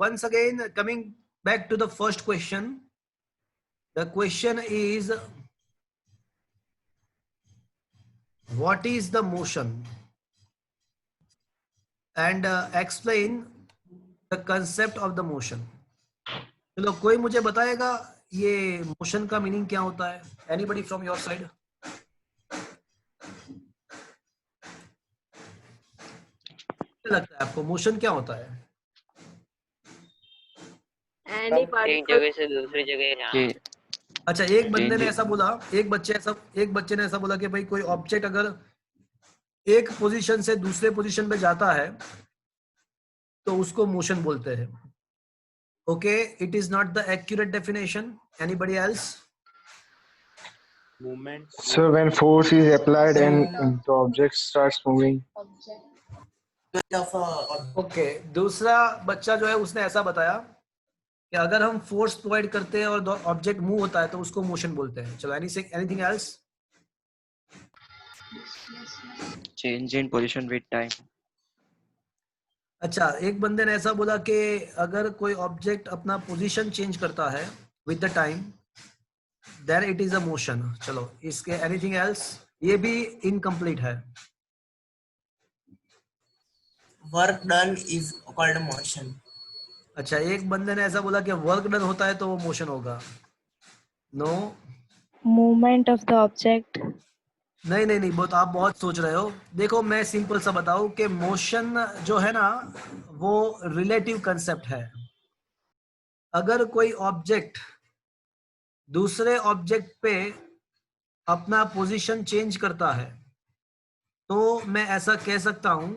once again, coming back to the first question. The question is, what is the motion? And explain the concept of the motion. चलो कोई मुझे बताएगा ये motion का meaning क्या होता है? Anybody from your side? क्या लगता है आपको मोशन क्या होता है? एक जगह से दूसरी जगह जाना। अच्छा, एक बंदे ने ऐसा बोला, एक बच्चे ने ऐसा बोला कि भाई कोई ऑब्जेक्ट अगर एक पोजीशन से दूसरे पोजीशन पे जाता है तो उसको मोशन बोलते हैं. Okay, it is not the accurate definition. Anybody else? Movement. So when force is applied and the object starts moving. Okay, दूसरा बच्चा जो है उसने ऐसा बताया कि अगर हम फोर्स प्रोवाइड करते हैं और ऑब्जेक्ट मूव होता है तो उसको मोशन बोलते हैं. चलो, anything else? Change in position with time. अच्छा, एक बंदे ने ऐसा बोला कि अगर कोई ऑब्जेक्ट अपना पोजीशन चेंज करता है with the time, then it is a motion. चलो, इसके एनीथिंग एल्स? ये भी इनकम्प्लीट है. Work done is called motion. अच्छा, एक बंदे ने ऐसा बोला कि वर्क डन होता है तो वो मोशन होगा. No. Movement of the object. नहीं, आप बहुत सोच रहे हो. देखो, मैं सिंपल सा बताऊं कि मोशन जो है ना वो रिलेटिव कंसेप्ट है. अगर कोई ऑब्जेक्ट दूसरे ऑब्जेक्ट पे अपना पोजीशन चेंज करता है तो मैं ऐसा कह सकता हूं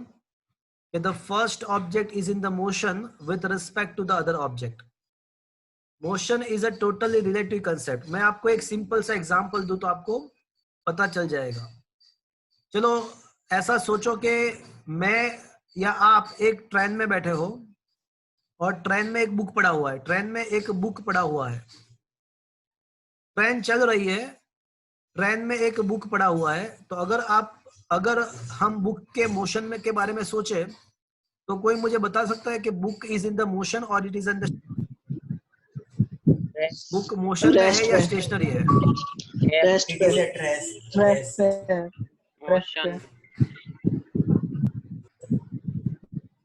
कि the first object is in the motion with respect to the other object. Motion is a totally relative concept. मैं आपको एक सिंपल सा एग्जांपल दूं तो आपको पता चल जाएगा. चलो, ऐसा सोचो कि मैं या आप एक ट्रेन में बैठे हो और ट्रेन में एक बुक पड़ा हुआ है. ट्रेन चल रही है, ट्रेन में एक बुक पड़ा हुआ है. तो अगर हम बुक के मोशन में के बारे में सोचे तो कोई मुझे बता सकता है कि book is in the motion और it is in the book motion में है या स्टेशनरी है?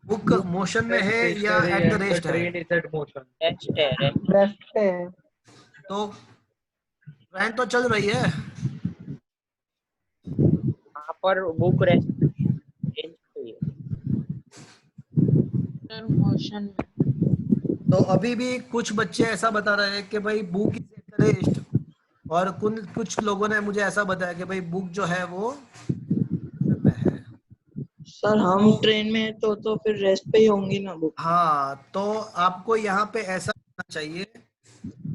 बुक मोशन में है या एट द रेस्ट है? तो ट्रेन तो चल रही है. वहाँ पर बुक रेस्ट मोशन. तो अभी भी कुछ बच्चे ऐसा बता रहे हैं कि भाई book is eight the rest, और कुछ लोगों ने मुझे ऐसा बताया कि भाई बुक जो है वो में है. सर हम ट्रेन में है तो फिर रेस्ट पे ही होंगी ना बुक. हाँ, तो आपको यहाँ पे ऐसा करना चाहिए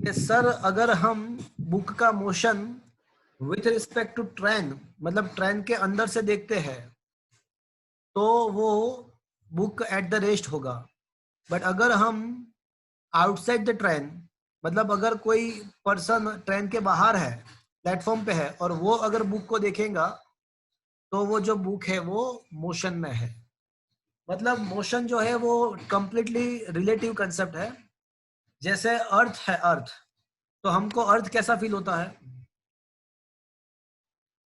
कि सर अगर हम बुक का motion with respect to train, मतलब ट्रेन के अंदर से देखते हैं तो वो बुक एट द रेस्ट होगा. बट अगर हम आउटसाइड द ट्रेन, मतलब अगर कोई पर्सन ट्रेन के बाहर है, प्लेटफॉर्म पे है, और वो अगर बुक को देखेगा तो वो जो बुक है वो मोशन में है. मतलब मोशन जो है वो कंप्लीटली रिलेटिव कंसेप्ट है. जैसे अर्थ है, अर्थ, तो हमको अर्थ कैसा फील होता है?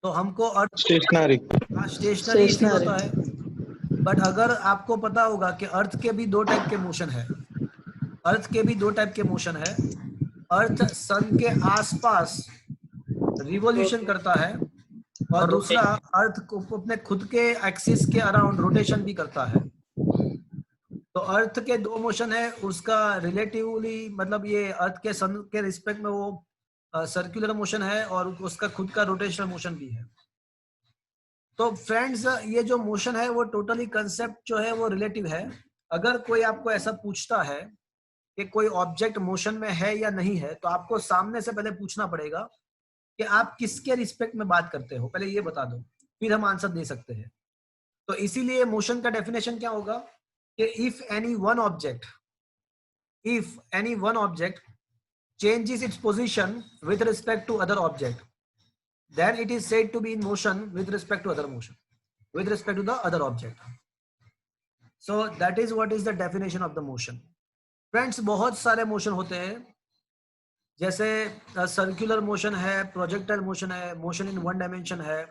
तो हमको अर्थ स्टेशनरी फील होता है. बट अगर आपको पता होगा कि अर्थ के भी दो टाइप के मोशन है. अर्थ सन के आसपास रिवॉल्यूशन करता है और दूसरा अर्थ को अपने खुद के एक्सिस के अराउंड रोटेशन भी करता है. तो अर्थ के दो मोशन है, उसका रिलेटिवली मतलब ये अर्थ के सन के रिस्पेक्ट में वो सर्कुलर मोशन है और उसका खुद का रोटेशनल मोशन भी है. तो फ्रेंड्स, ये जो मोशन है वो टोटली कंसेप्ट जो है वो रिलेटिव है. अगर कोई आपको ऐसा पूछता है कि कोई ऑब्जेक्ट मोशन में है या नहीं है, तो आपको सामने से पहले पूछना पड़ेगा कि आप किसके रिस्पेक्ट में बात करते हो, पहले ये बता दो, फिर हम आंसर दे सकते हैं. तो इसीलिए मोशन का डेफिनेशन क्या होगा कि if any one object changes its position with respect to other object, then it is said to be in motion with respect to the other object. So that is what is the definition of the motion. Friends बहुत सारे motion होते हैं, जैसे circular motion है, projectile motion है, motion in one dimension है,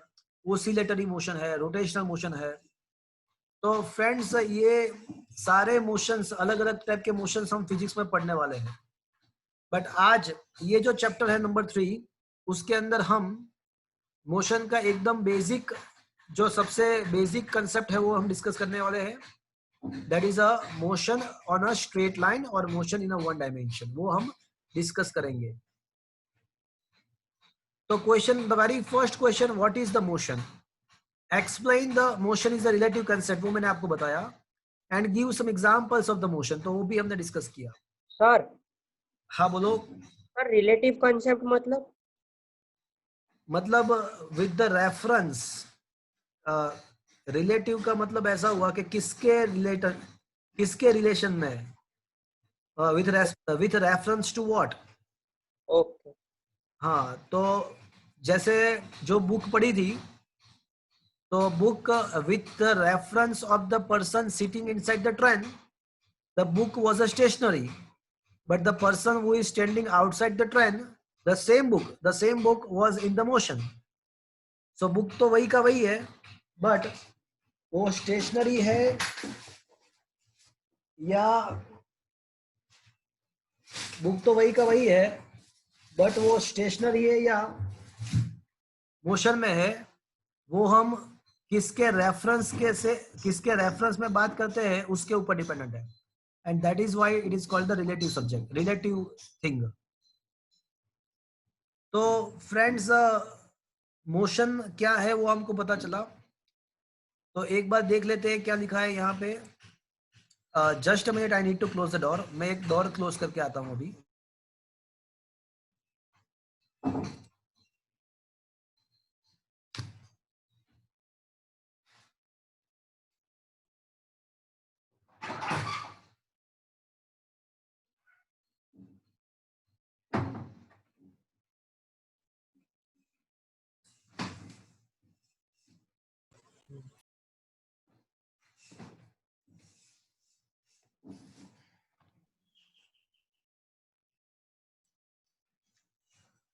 oscillatory motion है, rotational motion है। तो फ्रेंड्स ये सारे मोशंस, अलग अलग टाइप के मोशंस हम फिजिक्स में पढ़ने वाले हैं। बट आज ये जो चैप्टर है नंबर 3, उसके अंदर हम मोशन का एकदम बेसिक, जो सबसे बेसिक कंसेप्ट है वो हम डिस्कस करने वाले हैं। That is a motion on a straight line और motion in a one dimension, वो हम डिस्कस करेंगे। तो question, the very first question, what is the motion? Explain the motion is a relative concept, वो मैंने आपको बताया। And give some examples of the motion, तो वो भी हमने डिस्कस किया। सर हाँ बोलो। सर रिलेटिव कंसेप्ट मतलब विद द रेफरेंस, रिलेटिव का मतलब ऐसा हुआ कि किसके रिलेटेड, किसके रिलेशन में, with reference to what. Okay. हाँ, तो जैसे जो बुक पढ़ी थी, तो book with the reference of the person sitting inside the train, the book was a stationary, but the person who is standing outside the train, the same book was in the motion. So book तो वही का वही है, but वो stationery है या book तो वही का वही है, बट वो स्टेशनरी है या मोशन में है, वो हम किसके रेफरेंस में बात करते हैं उसके ऊपर डिपेंडेंट है। And that is why it is called the relative subject, relative thing. तो फ्रेंड्स मोशन क्या है वो हमको पता चला। तो एक बार देख लेते हैं क्या लिखा है यहाँ पे। Just a minute, I need to close the door. मैं एक डोर क्लोज करके आता हूँ अभी।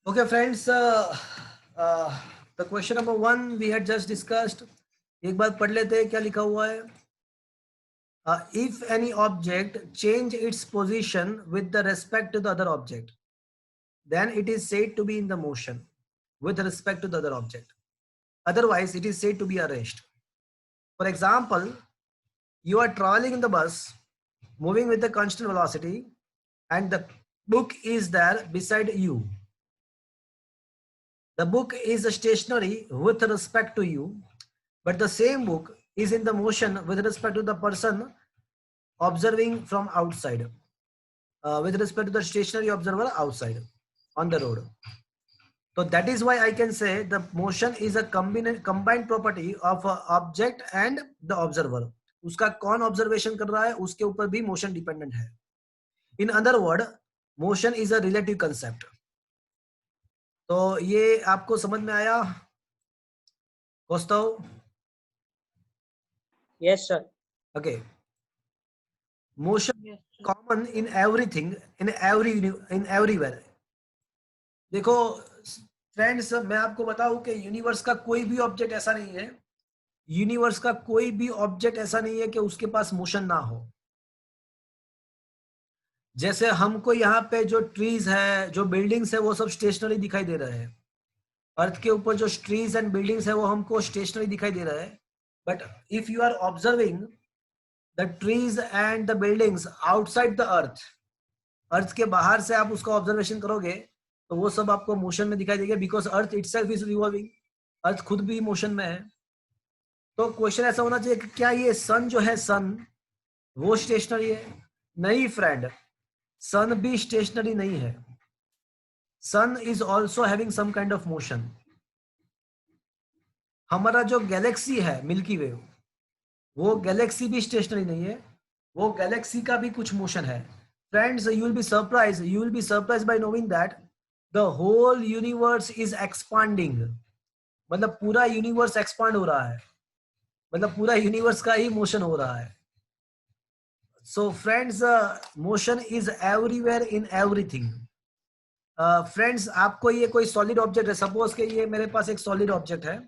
Okay, friends, the question number 1 we had just discussed. एक बार पढ़ लेते हैं क्या लिखा हुआ है। If any object change its position with the respect to the other object, then it is said to be in the motion with respect to the other object. Otherwise, it is said to be a rest. For example, you are traveling in the bus, moving with a constant velocity, and the book is there beside you. The book is stationary with respect to you, but the same book is in the motion with respect to the person observing from outside, with respect to the stationary observer outside on the road. So that is why I can say the motion is a combined property of a object and the observer. उसका कौन observation कर रहा है उसके ऊपर भी motion dependent है. In other word, motion is a relative concept. तो ये आपको समझ में आया Kaustav? Yes, sir. Okay. Motion common in everything, in everywhere. देखो फ्रेंड्स, मैं आपको बताऊं कि यूनिवर्स का कोई भी ऑब्जेक्ट ऐसा नहीं है, यूनिवर्स का कोई भी ऑब्जेक्ट ऐसा नहीं है कि उसके पास मोशन ना हो। जैसे हमको यहाँ पे जो ट्रीज है, जो बिल्डिंग्स है, वो सब स्टेशनरी दिखाई दे रहे हैं। अर्थ के ऊपर जो ट्रीज एंड बिल्डिंग्स है वो हमको स्टेशनरी दिखाई दे रहा है, but if you are observing the trees and the buildings outside the earth, earth के बाहर से आप उसका ऑब्जर्वेशन करोगे तो वो सब आपको मोशन में दिखाई देगा, because earth itself is revolving, earth खुद भी मोशन में है। तो क्वेश्चन ऐसा होना चाहिए कि क्या ये सन जो है, सन वो स्टेशनरी है? नहीं फ्रेंड, सन भी स्टेशनरी नहीं है। Sun is also having some kind of motion. हमारा जो गैलेक्सी है मिल्की वे, वो गैलेक्सी भी स्टेशनरी नहीं है, वो गैलेक्सी का भी कुछ मोशन है। Friends, you will be surprised by knowing that the whole universe is expanding. मतलब पूरा यूनिवर्स एक्सपांड हो रहा है, मतलब पूरा यूनिवर्स का ही मोशन हो रहा है। So friends, motion is everywhere in everything. Friends आपको ये कोई सॉलिड ऑब्जेक्ट है, सपोज के ये मेरे पास एक सॉलिड ऑब्जेक्ट है,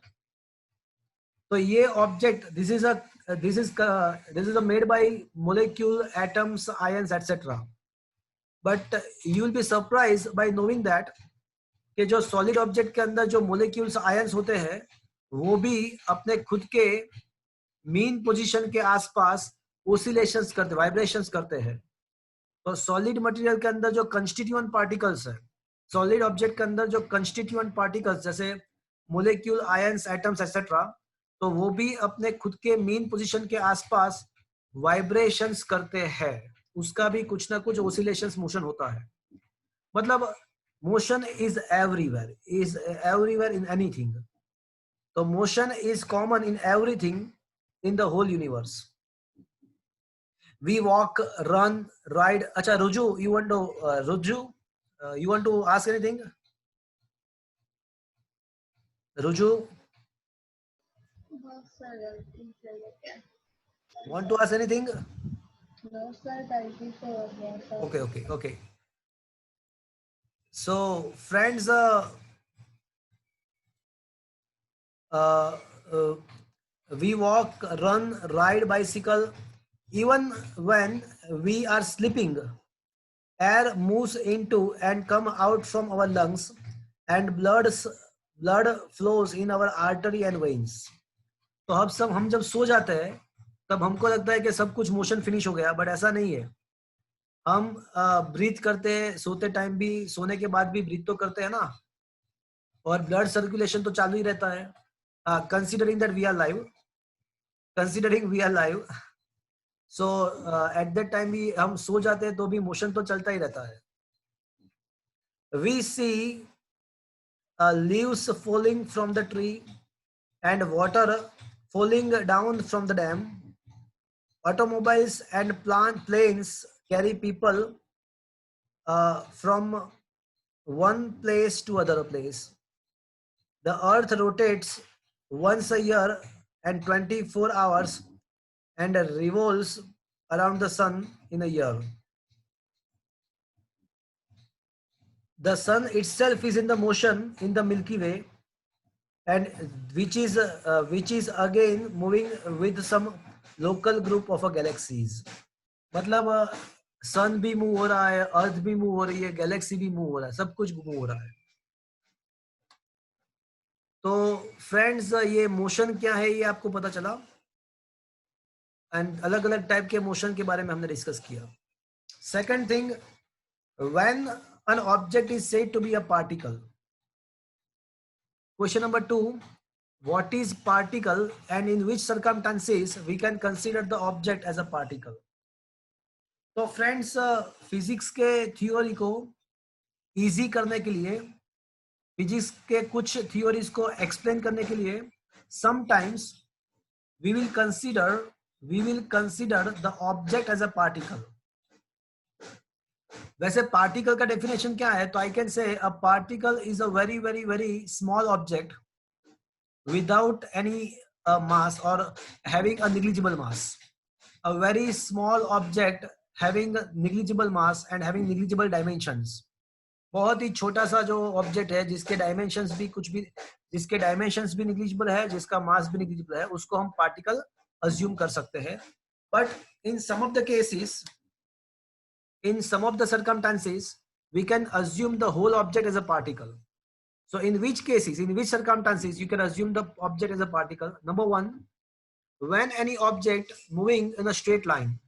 तो ये object this is made by molecule, atoms, ions etcetera. But you will be surprise by knowing that कि जो सॉलिड ऑब्जेक्ट के अंदर जो मोलिक्यूल्स, आयंस होते हैं, वो भी अपने खुद के मीन पोजीशन के आसपास ओसिलेशंस करते, वाइब्रेशंस करते हैं. तो सॉलिड मटेरियल के अंदर जो कंस्टिट्यूएंट पार्टिकल्स है, सॉलिड ऑब्जेक्ट के अंदर जो कंस्टिट्यूएंट पार्टिकल्स जैसे मोलिक्यूल, आयंस, एटम्स एटसेट्रा, तो वो भी अपने खुद के मीन पोजीशन के आसपास वाइब्रेशंस करते हैं. उसका भी कुछ ना कुछ ओसिलेशंस, मोशन होता है. मतलब motion is everywhere in anything. तो motion is common in everything in the whole universe. We walk, run, ride. अच्छा रुजू, you want to ask anything? रुजू, No, sir, गलती से हो गया. want to ask anything? No, sir, गलती से हो गया, sir. Okay. So friends, we walk, run, ride bicycle. Even when we are sleeping, air moves into and come out from our lungs, and blood flows in our artery and veins. तो हम जब सो जाते हैं तब हमको लगता है कि सब कुछ मोशन फिनिश हो गया, बट ऐसा नहीं है. हम ब्रीथ करते हैं, सोते टाइम भी, सोने के बाद भी ब्रीथ तो करते हैं ना, और ब्लड सर्कुलेशन तो चालू ही रहता है. Considering that we are live, so at that time भी हम सो जाते हैं तो भी मोशन तो चलता ही रहता है. We see leaves falling from the tree and water falling down from the dam. Automobiles and planes carry people from one place to other place. The earth rotates once a year and 24 hours and revolves around the sun in a year. The sun itself is in the motion in the Milky Way, and which is again moving with some local group of galaxies. मतलब सन भी move हो रहा है, अर्थ भी move हो रही है, Galaxy भी मूव हो रहा है, सब कुछ मूव हो रहा है. तो फ्रेंड्स, ये मोशन क्या है ये आपको पता चला, एंड अलग अलग टाइप के मोशन के बारे में हमने डिस्कस किया. Second thing, when an object is said to be a particle. Question number 2, what is particle and in which circumstances we can consider the object as a particle? तो friends, physics के theory को easy करने के लिए, physics के कुछ theories को explain करने के लिए, sometimes we will consider the object as a particle. वैसे पार्टिकल का डेफिनेशन क्या है? तो I can say a particle is a very very very small object without any mass और having a negligible mass. A very small object having negligible mass and having negligible dimensions. बहुत ही छोटा सा जो object है जिसके dimensions भी negligible है, जिसका मास भी नेग्लिजिबल है, उसको हम पार्टिकल अज्यूम कर सकते हैं. But in some of the cases, in some of the circumstances, we can assume the whole object as a particle. So in which circumstances you can assume the object as a particle? Number 1, when any object moving in a straight line,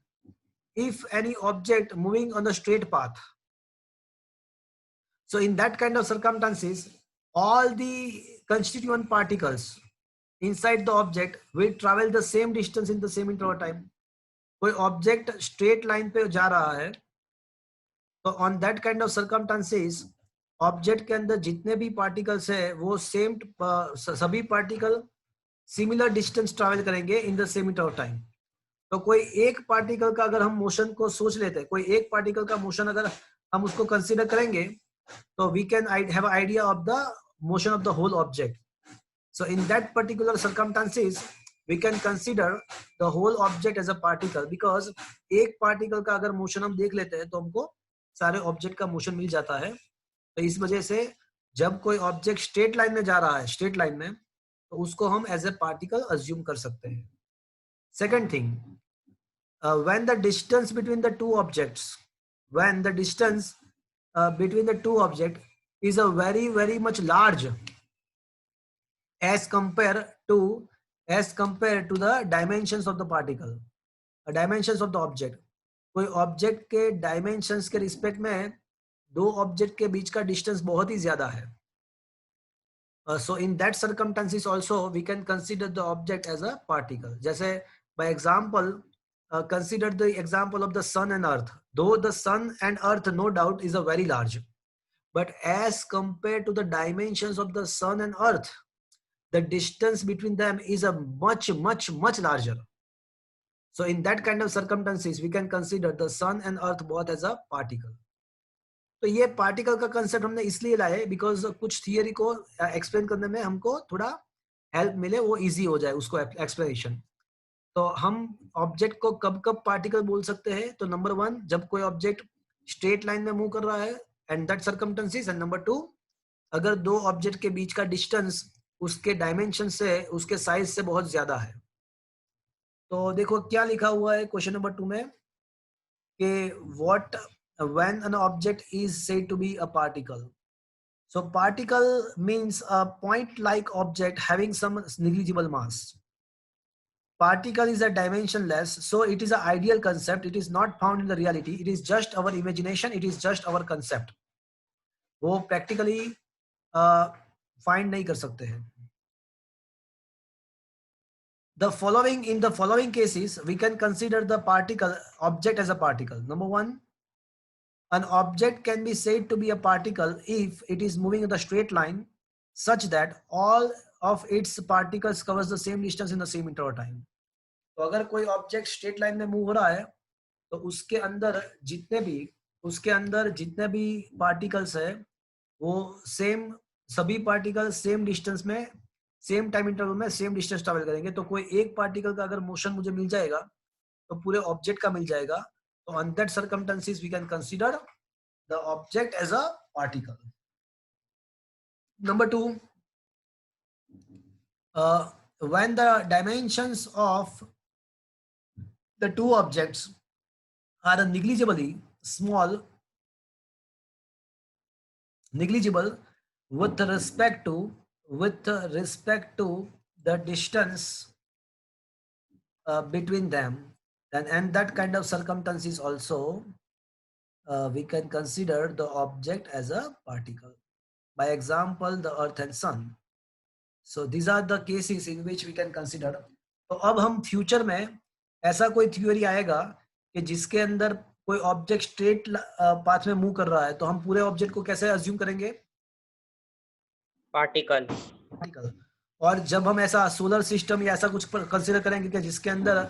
if any object moving on a straight path, so in that kind of circumstances, all the constituent particles inside the object will travel the same distance in the same interval time. कोई object straight line पे जा रहा है, तो on that kind of circumstances object के अंदर जितने भी पार्टिकल्स है वो सभी पार्टिकल सिमिलर डिस्टेंस ट्रैवल करेंगे in the same interval time. तो कोई एक पार्टिकल का अगर हम मोशन को सोच लेते हैं, कोई एक पार्टिकल का मोशन अगर हम उसको कंसीडर करेंगे, तो we can have idea of the motion of the whole object. So in that particular circumstances we can consider the whole object as a particle, because एक पार्टिकल का अगर मोशन हम देख लेते हैं तो हमको सारे ऑब्जेक्ट का मोशन मिल जाता है। तो इस वजह से जब कोई ऑब्जेक्ट स्ट्रेट लाइन में जा रहा है, स्ट्रेट लाइन में, तो उसको हम एज ए पार्टिकल अज्यूम कर सकते हैं। Second thing, when the distance between the two objects, when the distance between the two objects is a very much large as compared to the dimensions of the particle, dimensions of the object, कोई object के dimensions के respect में दो object के बीच का distance बहुत ही ज्यादा है, so in that circumstances also we can consider the object as a particle. जैसे by example, consider the example of the sun and earth. Though the sun and earth no doubt is a very large, but as compared to the dimensions of the sun and earth, the distance between them is a much larger. So in that kind of circumstances we can consider the sun and earth both as a particle. तो ये particle का concept हमने इसलिए लाए because कुछ theory को explain करने में हमको थोड़ा हेल्प मिले, वो इजी हो जाए उसको एक्सप्लेनेशन। तो हम ऑब्जेक्ट को कब कब पार्टिकल बोल सकते हैं? तो नंबर 1, जब कोई ऑब्जेक्ट स्ट्रेट लाइन में मूव कर रहा है and that circumstances, and number 2, अगर दो ऑब्जेक्ट के बीच का डिस्टेंस उसके डायमेंशन से, उसके साइज से बहुत ज्यादा है। तो देखो क्या लिखा हुआ है क्वेश्चन नंबर 2 में कि what when an object is said to be a particle. So particle means a point like object having some negligible mass. Particle is a dimensionless, so it is an ideal concept. It is not found in the reality. It is just our imagination. It is just our concept. वो practically find नहीं कर सकते हैं। In the following cases, we can consider the object as a particle. Number 1, an object can be said to be a particle if it is moving in the straight line such that all of its particles covers the same distance in the same interval time. तो अगर कोई object straight line में move हो रहा है तो उसके अंदर जितने भी पार्टिकल्स है वो सभी पार्टिकल सेम डिस्टेंस में, सेम टाइम इंटरवल में सेम डिस्टेंस ट्रैवल करेंगे। तो कोई एक पार्टिकल का अगर मोशन मुझे मिल जाएगा तो पूरे ऑब्जेक्ट का मिल जाएगा। So on that circumstances we can consider the object as a particle. Number 2, when the dimensions of the two objects are negligible with respect to the distance between them, and that kind of circumstances also we can consider the object as a particle. By example, the earth and sun. So these are the cases in which we can consider. तो अब हम future में ऐसा कोई theory आएगा कि जिसके अंदर कोई ऑब्जेक्ट स्ट्रेट पाथ में मूव कर रहा है तो हम पूरे ऑब्जेक्ट को कैसे अज्यूम करेंगे? पार्टिकल। और जब हम ऐसा सोलर सिस्टम या ऐसा कुछ कंसिडर करेंगे कि जिसके अंदर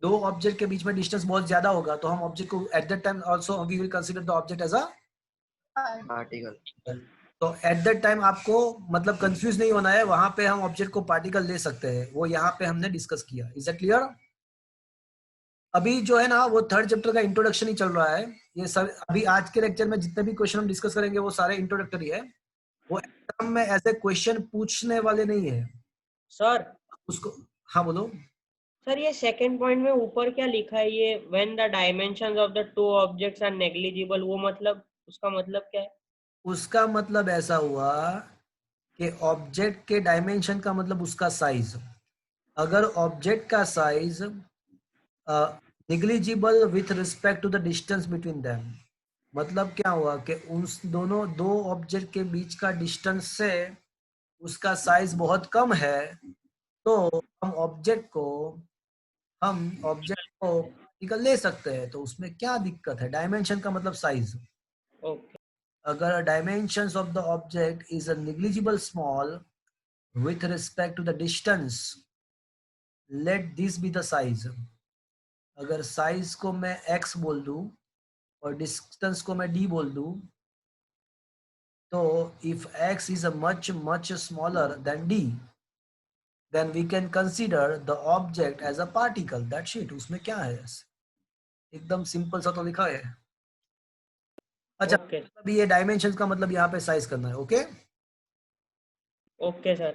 दो ऑब्जेक्ट के बीच में डिस्टेंस बहुत ज्यादा होगा तो हम ऑब्जेक्ट को at that time also we will consider the object as a Particle. तो एट दैट टाइम आपको मतलब कंफ्यूज नहीं होना है, वहां पे हम ऑब्जेक्ट को पार्टिकल ले सकते हैं, वो यहाँ पे हमने डिस्कस किया। Is that clear? अभी जो है ना वो थर्ड चैप्टर का इंट्रोडक्शन ही चल रहा है। ये सब अभी आज के लेक्चर में जितने भी क्वेश्चन हम डिस्कस करेंगे वो सारे इंट्रोडक्टरी है, वो एग्जाम में ऐसे क्वेश्चन पूछने वाले नहीं है सर उसको। हाँ बोलो सर, ये सेकंड पॉइंट में ऊपर क्या लिखा है, ये when the dimensions of the two objects are negligible, वो मतलब उसका मतलब क्या है? उसका मतलब ऐसा हुआ कि ऑब्जेक्ट के डायमेंशन का मतलब उसका साइज। अगर ऑब्जेक्ट का size negligible with respect to the distance between them, मतलब क्या हुआ कि उस दो ऑब्जेक्ट के बीच का डिस्टेंस से उसका साइज बहुत कम है, तो हम ऑब्जेक्ट को पार्टिकल ले सकते हैं। तो उसमें क्या दिक्कत है? डायमेंशन का मतलब साइज। ओके। अगर dimensions of the object is a negligible small with respect to the distance, let this be the size. अगर साइज को मैं x बोल दूं और डिस्टेंस को मैं d बोल दूं, तो if x is a much smaller than d, then we can consider the object as a particle. That's it. उसमें क्या है, एकदम सिंपल सा तो लिखा है। अच्छा, Okay. अभी ये डायमेंशंस का मतलब यहाँ पे साइज करना है। Okay Okay, sir.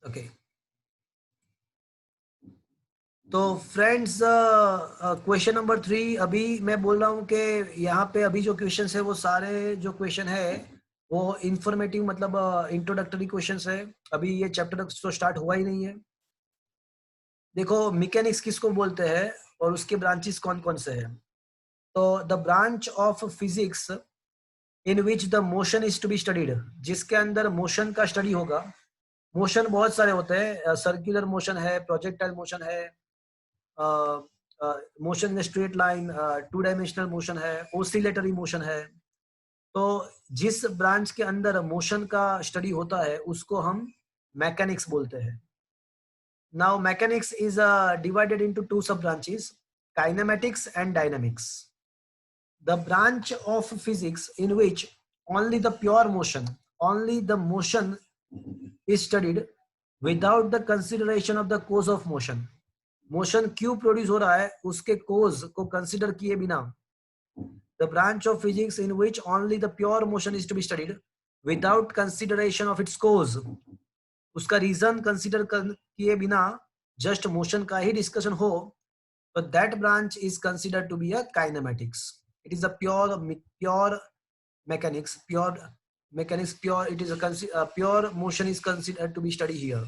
ओके। तो फ्रेंड्स, क्वेश्चन नंबर 3, अभी मैं बोल रहा हूँ कि यहाँ पे अभी जो क्वेश्चन है वो सारे जो क्वेश्चन है वो इंफॉर्मेटिव, मतलब इंट्रोडक्टरी क्वेश्चंस है। अभी ये चैप्टर तो स्टार्ट हुआ ही नहीं है। देखो, मैकेनिक्स किसको बोलते हैं और उसके ब्रांचेस कौन कौन से हैं। तो the branch of physics in which the motion is to be studied, जिसके अंदर मोशन का स्टडी होगा। मोशन बहुत सारे होते हैं, सर्कुलर मोशन है, प्रोजेक्टाइल मोशन है, motion in straight line, 2 dimensional motion है, ओसिलेटरी मोशन है। तो जिस ब्रांच के अंदर मोशन का स्टडी होता है उसको हम मैकेनिक्स बोलते हैं। Now mechanics is divided into 2 सब branches, kinematics and dynamics. The branch of physics in which only the pure motion, only the motion is studied without the consideration of the cause of motion. Motion क्यों produce हो रहा है उसके कोज को consider किए बिना। The branch of physics in which only the pure motion is to be studied without consideration of its cause. उसका reason consider किए बिना जस्ट मोशन का ही डिस्कशन हो, तो that branch is considered to be a kinematics. It is a pure mechanics, it is a pure motion is considered to be studied here.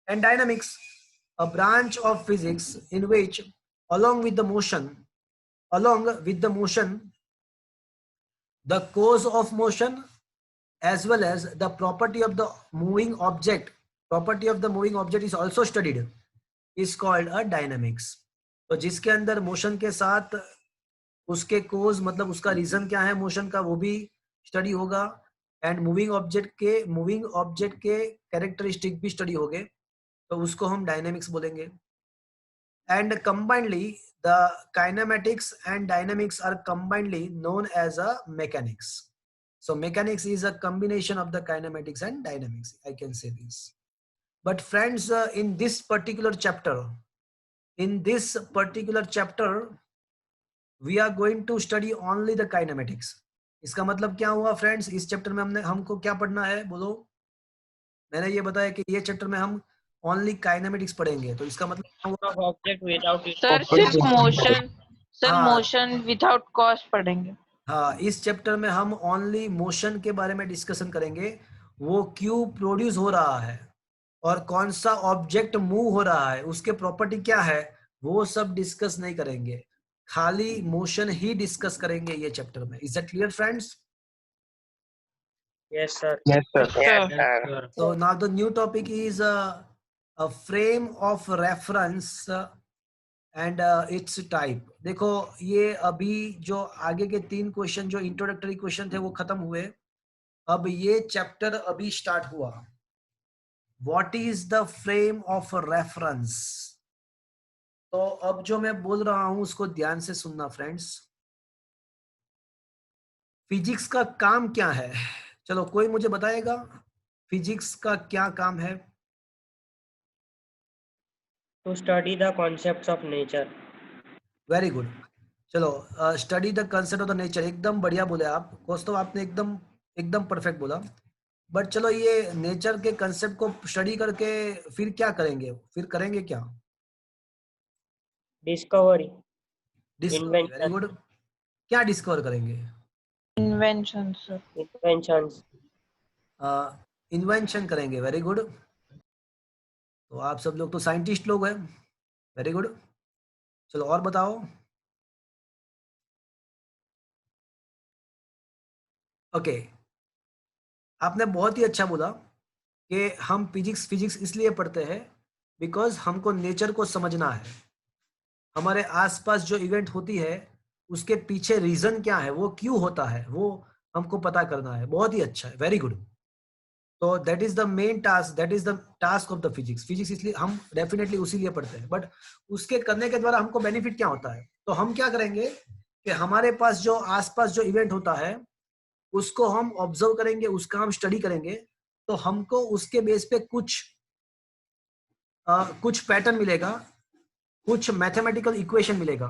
And dynamics, a branch of physics in which along with the motion, the cause of motion as well as the property of the moving object is also studied, is called a dynamics. तो जिसके अंदर motion के साथ उसके कोज, मतलब उसका reason क्या है मोशन का, वो भी स्टडी होगा, एंड मूविंग ऑब्जेक्ट के कैरेक्टरिस्टिक भी स्टडी होंगे, तो उसको हम डायनेमिक्स बोलेंगे। And combinedly the kinematics and dynamics are combinedly known as a mechanics. So mechanics is a combination of the kinematics and dynamics, I can say this. But friends, in this particular chapter we are going to study only the kinematics. इसका मतलब क्या हुआ friends, इस chapter में हमको क्या पढ़ना है, बोलो। मैंने ये बताया कि ये चैप्टर में हम ओनली काइनेमेटिक्स पढ़ेंगे, तो इसका मतलब क्या हुआ? Of object without its sir सिर्फ मोशन, सर हाँ। मोशन विदाउट कॉज पढ़ेंगे। हाँ, इस चैप्टर में हम ओनली मोशन के बारे में डिस्कशन करेंगे, वो क्यों प्रोड्यूस हो रहा है और कौन सा ऑब्जेक्ट मूव हो रहा है, उसके प्रॉपर्टी क्या है, वो सब डिस्कस नहीं करेंगे, खाली मोशन ही डिस्कस करेंगे ये चैप्टर में। Is that clear friends? Yes, sir. Yes, sir. Yes, sir. So now the new topic is a frame of reference and its type. देखो, ये अभी जो आगे के 3 क्वेश्चन जो इंट्रोडक्टरी क्वेश्चन थे वो खत्म हुए, अब ये चैप्टर अभी स्टार्ट हुआ। What is the frame of reference? तो अब जो मैं बोल रहा हूं उसको ध्यान से सुनना फ्रेंड्स। फिजिक्स का काम क्या है? चलो कोई मुझे बताएगा फिजिक्स का क्या काम है? To study the concepts of nature. Very good. चलो, study the concept of the nature, एकदम बढ़िया बोले आप कौस्तव, आपने एकदम परफेक्ट बोला। बट चलो, ये नेचर के कंसेप्ट को स्टडी करके फिर क्या करेंगे, फिर करेंगे क्या? Discovery. डिस्कवर। Very good. क्या डिस्कवर करेंगे? Invention sir. Inventions. इन्वेंशन करेंगे। Very good. तो आप सब लोग तो साइंटिस्ट लोग हैं। Very good. चलो और बताओ। ओके, आपने बहुत ही अच्छा बोला कि हम फिजिक्स इसलिए पढ़ते हैं बिकॉज हमको नेचर को समझना है, हमारे आसपास जो इवेंट होती है उसके पीछे रीजन क्या है, वो क्यों होता है, वो हमको पता करना है। बहुत ही अच्छा है। Very good. तो that is the main task, that is the task of the physics. इसलिए हम डेफिनेटली उसी लिए पढ़ते हैं। बट उसके करने के द्वारा हमको बेनिफिट क्या होता है? तो हम क्या करेंगे कि हमारे पास जो आसपास जो इवेंट होता है उसको हम ऑब्जर्व करेंगे, उसका हम स्टडी करेंगे, तो हमको उसके बेस पे कुछ कुछ पैटर्न मिलेगा, कुछ मैथमेटिकल इक्वेशन मिलेगा।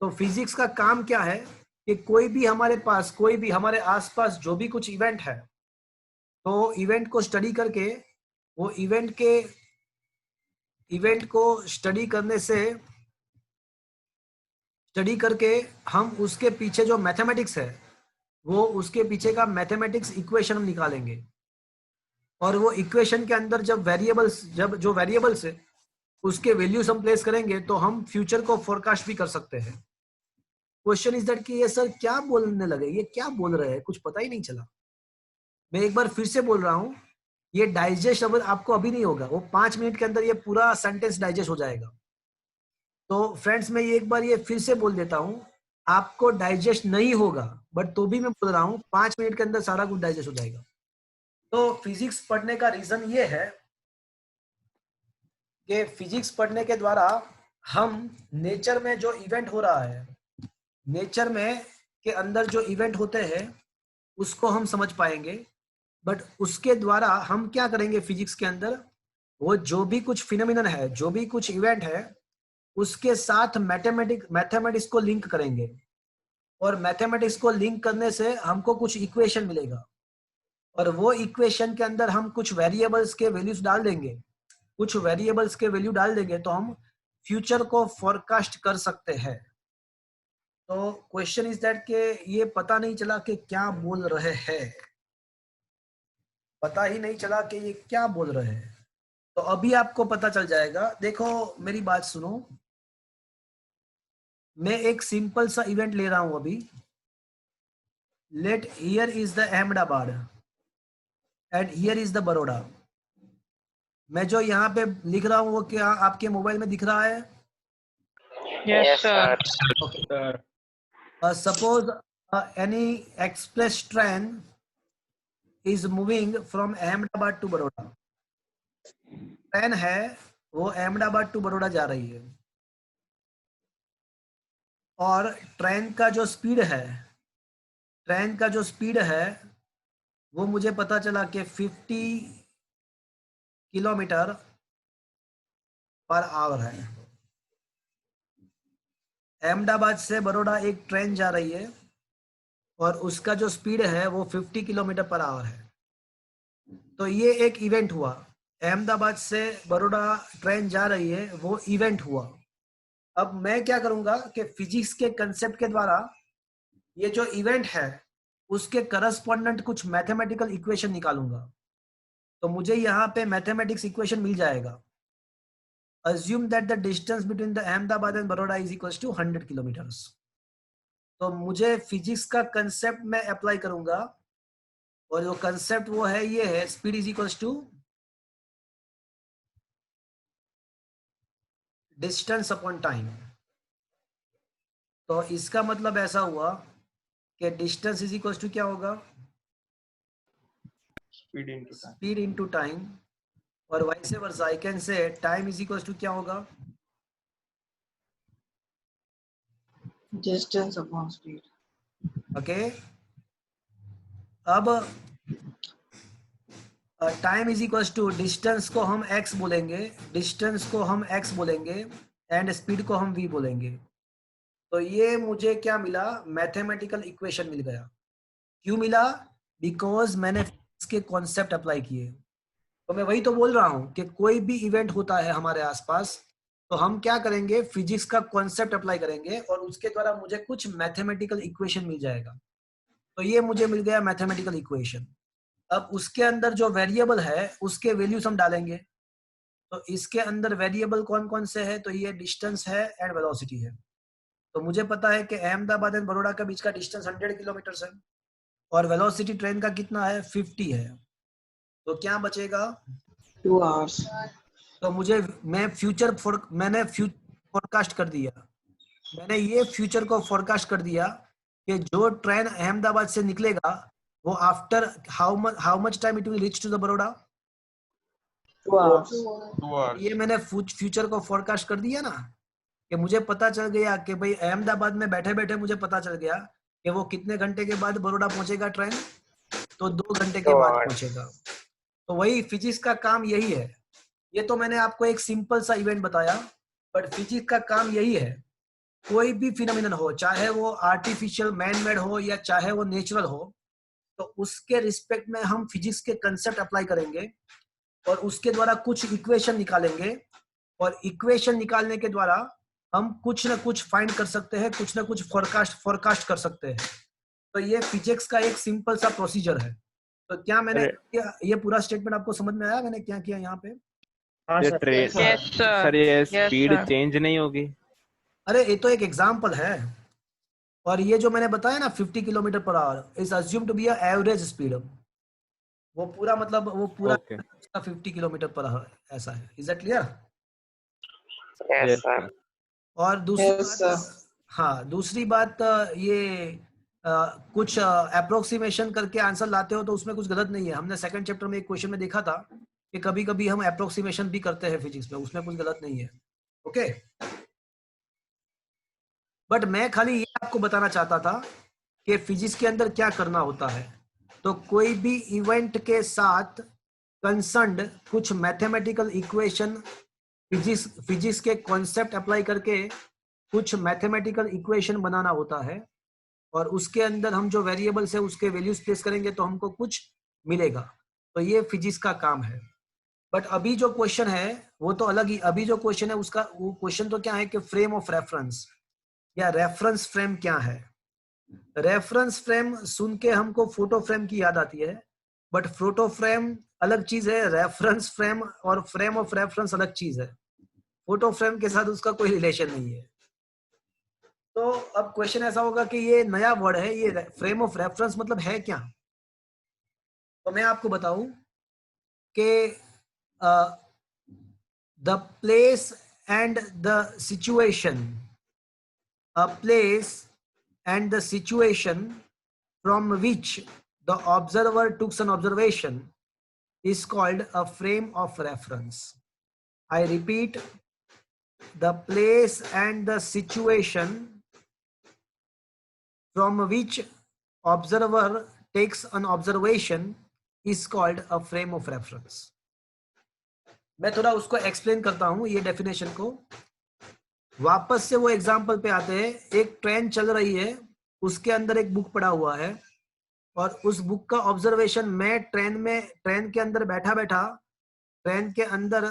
तो फिजिक्स का काम क्या है कि कोई भी हमारे पास, कोई भी हमारे आसपास जो भी कुछ इवेंट है, तो इवेंट को स्टडी करके, वो इवेंट को स्टडी करके हम उसके पीछे जो मैथमेटिक्स है, वो उसके पीछे का मैथमेटिक्स इक्वेशन हम निकालेंगे। और वो इक्वेशन के अंदर जो वेरिएबल्स है उसके वैल्यूज हम प्लेस करेंगे, तो हम फ्यूचर को फोरकास्ट भी कर सकते हैं। क्वेश्चन इज दैट कि ये सर क्या बोलने लगे, ये क्या बोल रहे हैं, कुछ पता ही नहीं चला। मैं एक बार फिर से बोल रहा हूँ, ये डाइजेस्ट अब आपको अभी नहीं होगा, वो 5 मिनट के अंदर ये पूरा सेंटेंस डाइजेस्ट हो जाएगा। तो फ्रेंड्स मैं ये एक बार ये फिर से बोल देता हूँ, आपको डाइजेस्ट नहीं होगा, बट तो भी मैं बोल रहा हूँ 5 मिनट के अंदर सारा कुछ डाइजेस्ट हो जाएगा। तो फिजिक्स पढ़ने का रीजन ये है कि फिजिक्स पढ़ने के द्वारा हम नेचर में जो इवेंट हो रहा है, नेचर में के अंदर जो इवेंट होते हैं उसको हम समझ पाएंगे। बट उसके द्वारा हम क्या करेंगे फिजिक्स के अंदर, वो जो भी कुछ फिनोमिनन है, जो भी कुछ इवेंट है, उसके साथ मैथमेटिक्स को लिंक करेंगे। और मैथमेटिक्स को लिंक करने से हमको कुछ इक्वेशन मिलेगा, और वो इक्वेशन के अंदर हम कुछ वेरिएबल्स के वैल्यूज डाल देंगे, कुछ वेरिएबल्स के वैल्यू डाल देंगे, तो हम फ्यूचर को फोरकास्ट कर सकते हैं। तो क्वेश्चन इज दैट के ये पता नहीं चला कि क्या बोल रहे हैं, पता ही नहीं चला कि ये क्या बोल रहे हैं। तो अभी आपको पता चल जाएगा। देखो मेरी बात सुनो, मैं एक सिंपल सा इवेंट ले रहा हूं अभी। Let here is the Ahmedabad and here is the Baroda. मैं जो यहाँ पे लिख रहा हूँ वो क्या आपके मोबाइल में दिख रहा है? Yes, sir. Okay. Suppose any express train is moving from Ahmedabad to Baroda. Train है वो अहमदाबाद टू बड़ौदा जा रही है, और ट्रेन का जो स्पीड है वो मुझे पता चला कि 50 किलोमीटर पर आवर है। अहमदाबाद से बड़ौदा एक ट्रेन जा रही है और उसका जो स्पीड है वो 50 किलोमीटर पर आवर है। तो ये एक इवेंट हुआ, अहमदाबाद से बड़ौदा ट्रेन जा रही है, वो इवेंट हुआ। अब मैं क्या करूंगा कि फिजिक्स के कंसेप्ट के द्वारा ये जो इवेंट है उसके करस्पॉन्डेंट कुछ मैथमेटिकल इक्वेशन निकालूंगा। तो मुझे यहाँ पे मैथमेटिक्स इक्वेशन मिल जाएगा। Assume that the distance between the Ahmedabad and Baroda is equals to 100 kilometers. तो मुझे फिजिक्स का कंसेप्ट मैं अप्लाई करूंगा, और जो कंसेप्ट वो है ये है, speed is equals to distance upon time. तो इसका मतलब ऐसा हुआ कि डिस्टेंस इज इक्वल्स टू क्या होगा? Speed into time. और vice versa I can say time is equals to क्या होगा? Distance upon speed. ओके, अब time is equals to distance को हम x बोलेंगे, एंड स्पीड को हम v बोलेंगे। तो ये मुझे क्या मिला? मैथमेटिकल इक्वेशन मिल गया। क्यों मिला? बिकॉज मैंने इसके कॉन्सेप्ट अप्लाई किए। तो मैं वही तो बोल रहा हूं कि कोई भी इवेंट होता है हमारे आसपास, तो हम क्या करेंगे, फिजिक्स का कॉन्सेप्ट अप्लाई करेंगे और उसके द्वारा मुझे कुछ मैथमेटिकल इक्वेशन मिल जाएगा। तो ये मुझे मिल गया मैथमेटिकल इक्वेशन। अब उसके अंदर जो वेरिएबल है उसके वैल्यूज हम डालेंगे। तो इसके अंदर वेरिएबल कौन कौन से है? तो ये डिस्टेंस है एंड वेलोसिटी है। तो मुझे पता है कि अहमदाबाद एंड बड़ौदा के बीच का डिस्टेंस 100 किलोमीटर है, और वेलोसिटी ट्रेन का कितना है? 50 है। तो क्या बचेगा? 2 hours। तो मैंने फ्यूचर फोरकास्ट कर दिया। मैंने ये फ्यूचर को फोरकास्ट कर दिया कि जो ट्रेन अहमदाबाद से निकलेगा वो after how much time it will reach to the Baroda? 2 hours। ये मैंने फ्यूचर को फोरकास्ट कर दिया ना, कि मुझे पता चल गया कि भाई अहमदाबाद में बैठे बैठे मुझे पता चल गया कि वो कितने घंटे के बाद बड़ौदा पहुंचेगा ट्रेन? तो 2 घंटे के बाद पहुंचेगा। तो वही फिजिक्स का काम यही है। ये तो मैंने आपको एक सिंपल सा इवेंट बताया, बट फिजिक्स का काम यही है, कोई भी फिनोमिनन हो, चाहे वो आर्टिफिशियल मैन मेड हो या चाहे वो नेचुरल हो, तो उसके रिस्पेक्ट में हम फिजिक्स के कंसेप्ट अप्लाई करेंगे और उसके द्वारा कुछ इक्वेशन निकालेंगे, और इक्वेशन निकालने के द्वारा हम कुछ ना कुछ फाइंड कर सकते हैं, कुछ ना कुछ फोरकास्ट कर सकते हैं। तो ये फिजिक्स का एक सिंपल सा प्रोसीजर है। तो क्या मैंने ये पूरा स्टेटमेंट आपको समझ में आया मैंने क्या किया यहाँ पे? हाँ ये sir. Train Yes, sir. Sir ये Yes, स्पीड sir. चेंज नहीं होगी? अरे ये तो एक एग्जाम्पल है, और ये जो मैंने बताया ना 50 kilometre per hour is assume to be average speed, वो पूरा मतलब वो पूरा Okay. 50 किलोमीटर पर आवर ऐसा है। Is that clear? Yes, sir. और दूसरी Yes, बात, sir. हाँ दूसरी बात, ये कुछ अप्रोक्सीमेशन करके आंसर लाते हो तो उसमें कुछ गलत नहीं है। हमने सेकंड चैप्टर में एक क्वेश्चन में देखा था कि कभी कभी हम अप्रोक्सीमेशन भी करते हैं फिजिक्स में, उसमें कुछ गलत नहीं है। ओके, बट मैं खाली ये आपको बताना चाहता था कि फिजिक्स के अंदर क्या करना होता है। तो कोई भी इवेंट के साथ कंसर्न्ड कुछ मैथमेटिकल इक्वेशन, फिजिक्स के कॉन्सेप्ट अप्लाई करके कुछ मैथमेटिकल इक्वेशन बनाना होता है, और उसके अंदर हम जो वेरिएबल्स है उसके वैल्यूज प्लेस करेंगे तो हमको कुछ मिलेगा। तो ये फिजिक्स का काम है। बट अभी जो क्वेश्चन है वो तो अलग ही, अभी जो क्वेश्चन है उसका वो क्वेश्चन तो क्या है कि फ्रेम ऑफ रेफरेंस या रेफरेंस फ्रेम क्या है। रेफरेंस फ्रेम सुन के हमको फोटो फ्रेम की याद आती है, बट फोटो फ्रेम अलग चीज है, रेफरेंस फ्रेम और फ्रेम ऑफ रेफरेंस अलग चीज है। फोटो फ्रेम के साथ उसका कोई रिलेशन नहीं है। तो अब क्वेश्चन ऐसा होगा कि ये नया वर्ड है, ये फ्रेम ऑफ रेफरेंस मतलब है क्या? तो मैं आपको बताऊं कि the place and the situation, a place and the situation from which the observer took an observation is called a frame of reference. I repeat, the place and the situation from which observer takes an observation is called a frame of reference. मैं थोड़ा उसको explain करता हूं ये definition को। वापस से वो एग्जाम्पल पे आते हैं। एक ट्रेन चल रही है, उसके अंदर एक बुक पड़ा हुआ है, और उस बुक का ऑब्जर्वेशन मैं ट्रेन के अंदर बैठा बैठा ट्रेन के अंदर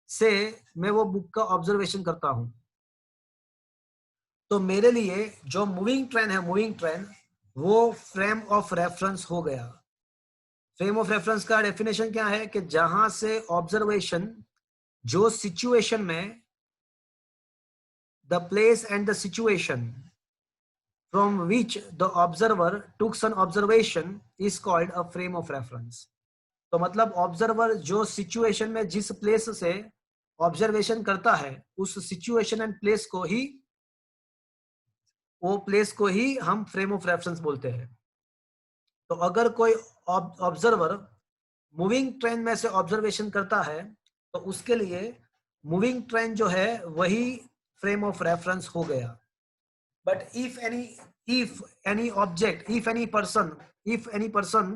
से मैं वो बुक का ऑब्जर्वेशन करता हूं। तो मेरे लिए जो मूविंग ट्रेन है, मूविंग ट्रेन वो फ्रेम ऑफ रेफरेंस हो गया। फ्रेम ऑफ रेफरेंस का डेफिनेशन क्या है कि जहां से ऑब्जर्वेशन, जो सिचुएशन में, the place and the situation from which the observer took an observation is called a frame of reference. तो मतलब ऑब्जर्वर जो सिचुएशन में जिस प्लेस से ऑब्जर्वेशन करता है उस सिचुएशन एंड प्लेस को ही, वो प्लेस को ही हम फ्रेम ऑफ रेफरेंस बोलते हैं। तो अगर कोई ऑब्जर्वर मूविंग ट्रेन में से ऑब्जर्वेशन करता है तो उसके लिए मूविंग ट्रेन जो है वही frame of reference हो गया। But if any object, if any person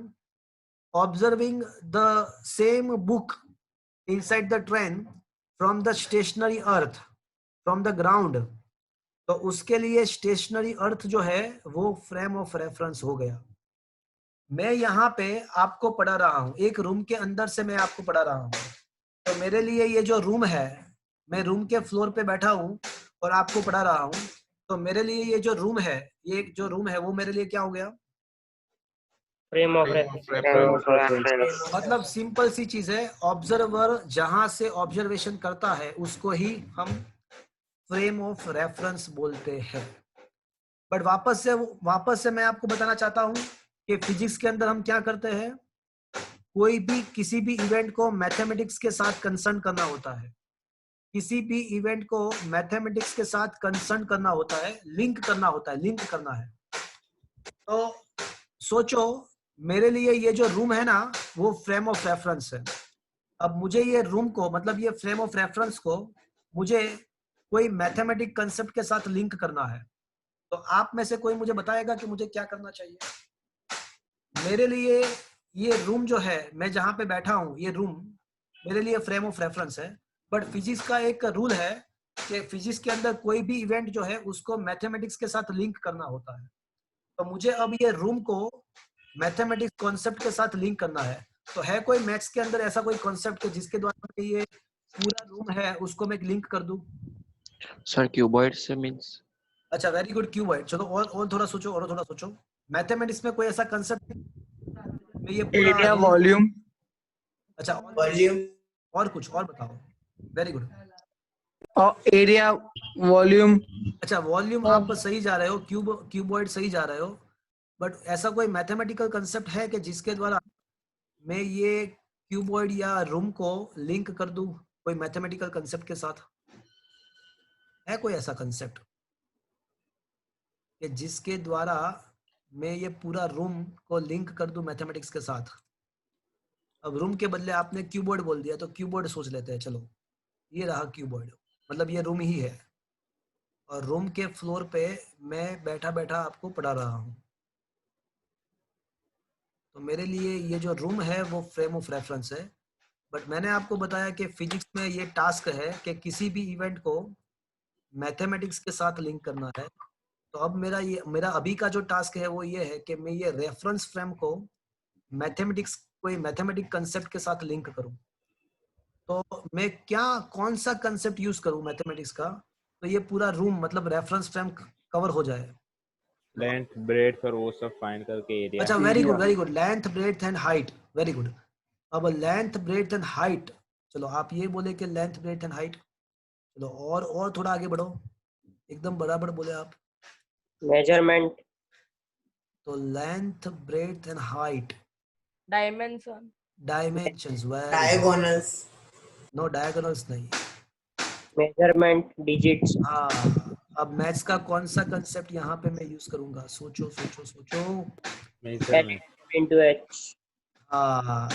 observing the same book inside the train from the stationary earth, from the ground, तो उसके लिए स्टेशनरी अर्थ जो है वो फ्रेम ऑफ रेफरेंस हो गया। मैं यहाँ पे आपको पढ़ा रहा हूँ, एक रूम के अंदर से मैं आपको पढ़ा रहा हूँ। तो मेरे लिए ये जो रूम है, मैं रूम के फ्लोर पे बैठा हूँ और आपको पढ़ा रहा हूँ, तो मेरे लिए ये जो रूम है, ये जो रूम है वो मेरे लिए क्या हो गया? Frame of reference. मतलब सिंपल सी चीज है, ऑब्जर्वर जहां से ऑब्जर्वेशन करता है उसको ही हम फ्रेम ऑफ रेफरेंस बोलते हैं। बट वापस से मैं आपको बताना चाहता हूं कि फिजिक्स के अंदर हम क्या करते हैं, कोई भी किसी भी इवेंट को मैथमेटिक्स के साथ कंसर्न करना होता है, किसी भी इवेंट को मैथमेटिक्स के साथ कंसर्न करना होता है, लिंक करना होता है, लिंक करना है। तो सोचो मेरे लिए ये जो रूम है ना वो फ्रेम ऑफ रेफरेंस है। अब मुझे ये रूम को, मतलब ये फ्रेम ऑफ रेफरेंस को मुझे कोई मैथमेटिक कंसेप्ट के साथ लिंक करना है। तो आप में से कोई मुझे बताएगा कि मुझे क्या करना चाहिए? मेरे लिए ये रूम जो है, मैं जहां पे बैठा हूं, ये रूम मेरे लिए फ्रेम ऑफ रेफरेंस है। बट फिजिक्स का एक रूल है कि फिजिक्स के अंदर कोई भी इवेंट जो है उसको मैथमेटिक्स के साथ लिंक करना होता है। तो मुझे अब ये रूम को मैथमेटिक्स कॉन्सेप्ट के साथ लिंक करना है। तो है कोई मैथ्स के अंदर ऐसा कोई कॉन्सेप्ट जिसके द्वारा मैं ये पूरा रूम है उसको मैं लिंक कर दूं? सर क्यूबॉइड से मीन्स अच्छा, वेरी गुड, क्यूबॉइड। चलो और थोड़ा सोचो, और थोड़ा सोचो। मैथमेटिक्स में कोई ऐसा कंसेप्ट में ये पूरा एरिया room- वॉल्यूम अच्छा, और कुछ और बताओ। Very good. और एरिया वॉल्यूम अच्छा, वॉल्यूम आप सही जा रहे हो, क्यूबॉइड सही जा रहे हो। बट ऐसा कोई मैथमेटिकल कंसेप्ट है कि जिसके द्वारा मैं ये क्यूबॉइड या रूम को लिंक कर दूं कोई मैथमेटिकल कंसेप्ट के साथ? है कोई ऐसा कंसेप्ट कि जिसके द्वारा मैं ये पूरा रूम को लिंक कर दूं मैथमेटिक्स के साथ? अब रूम के बदले आपने क्यूबॉइड बोल दिया तो क्यूबॉइड सोच लेते हैं। चलो, ये रहा क्यूबॉइड, मतलब ये रूम ही है और रूम के फ्लोर पे मैं बैठा बैठा आपको पढ़ा रहा हूँ। तो मेरे लिए ये जो रूम है वो फ्रेम ऑफ रेफरेंस है। बट मैंने आपको बताया कि फिजिक्स में ये टास्क है कि किसी भी इवेंट को मैथमेटिक्स के साथ लिंक करना है। तो अब मेरा अभी का जो टास्क है वो ये है कि मैं ये रेफरेंस फ्रेम को मैथमेटिक्स कोई मैथमेटिक कंसेप्ट के साथ लिंक करूं। तो मैं कौन सा कंसेप्ट यूज करूं मैथमेटिक्स का तो ये पूरा रूम मतलब रेफरेंस फ्रेम कवर हो जाए? लेंथ ब्रेड्थ और वो सब फाइंड करके एरिया। अच्छा, very good, length breadth and height, very good. अब लेंथ ब्रेड्थ एंड हाइट, चलो आप ये बोले कि लेंथ ब्रेड्थ एंड हाइट। चलो और थोड़ा आगे बढ़ो, एकदम बराबर बोले आप। मेजरमेंट, तो length breadth and height, dimension, dimensions, diagonals, no diagonals नहीं। मेजरमेंट, डिजिट्स, हाँ, अब मैथ्स का कौन सा कंसेप्ट यहाँ पे मैं यूज करूंगा? सोचो सोचो सोचो। मेजरमेंट into h, हाँ,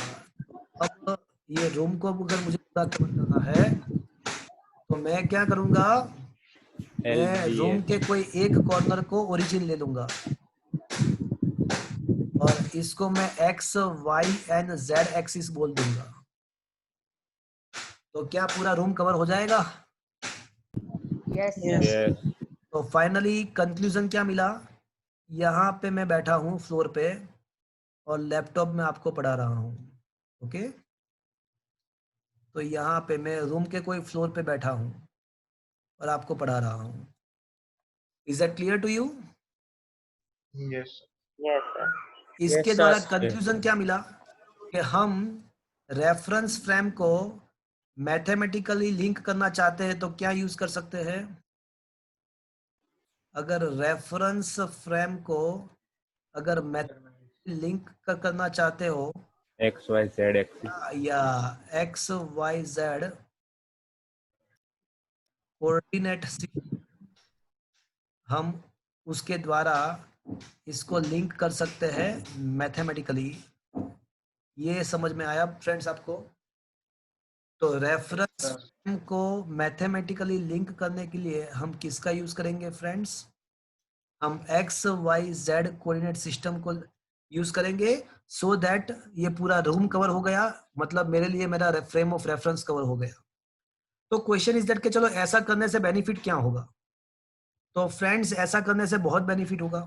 अब ये रूम को अगर मुझे पूरा कवर करना है तो मैं क्या करूंगा? मैं रूम के कोई एक कॉर्नर को ओरिजिन ले लूंगा और इसको मैं x, y and z axis बोल दूंगा। तो क्या पूरा रूम कवर हो जाएगा? यस। तो फाइनली कंक्लूजन क्या मिला? यहाँ पे मैं बैठा हूँ फ्लोर पे और लैपटॉप में आपको पढ़ा रहा हूँ। ओके, तो यहाँ पे मैं रूम के कोई फ्लोर पे बैठा हूँ और आपको पढ़ा रहा हूँ। Is that clear to you? Yes. yes sir, इसके Yes, द्वारा sir. कंक्लूजन क्या मिला कि हम रेफरेंस फ्रेम को मैथमेटिकली लिंक करना चाहते हैं तो क्या यूज कर सकते हैं? अगर रेफरेंस फ्रेम को अगर लिंक करना चाहते हो एक्स वाई जेड एक्सिस या एक्स वाई जेड कोऑर्डिनेट, हम उसके द्वारा इसको लिंक कर सकते हैं मैथमेटिकली। ये समझ में आया फ्रेंड्स आपको? तो रेफरेंस फ्रेम को मैथमेटिकली लिंक करने के लिए हम किसका यूज करेंगे फ्रेंड्स? हम X Y Z coordinate system को यूज करेंगे सो दैट ये पूरा रूम कवर हो गया, मतलब मेरे लिए मेरा फ्रेम ऑफ रेफरेंस कवर हो गया। तो क्वेश्चन इज दैट कि चलो ऐसा करने से बेनिफिट क्या होगा? तो फ्रेंड्स ऐसा करने से बहुत बेनिफिट होगा।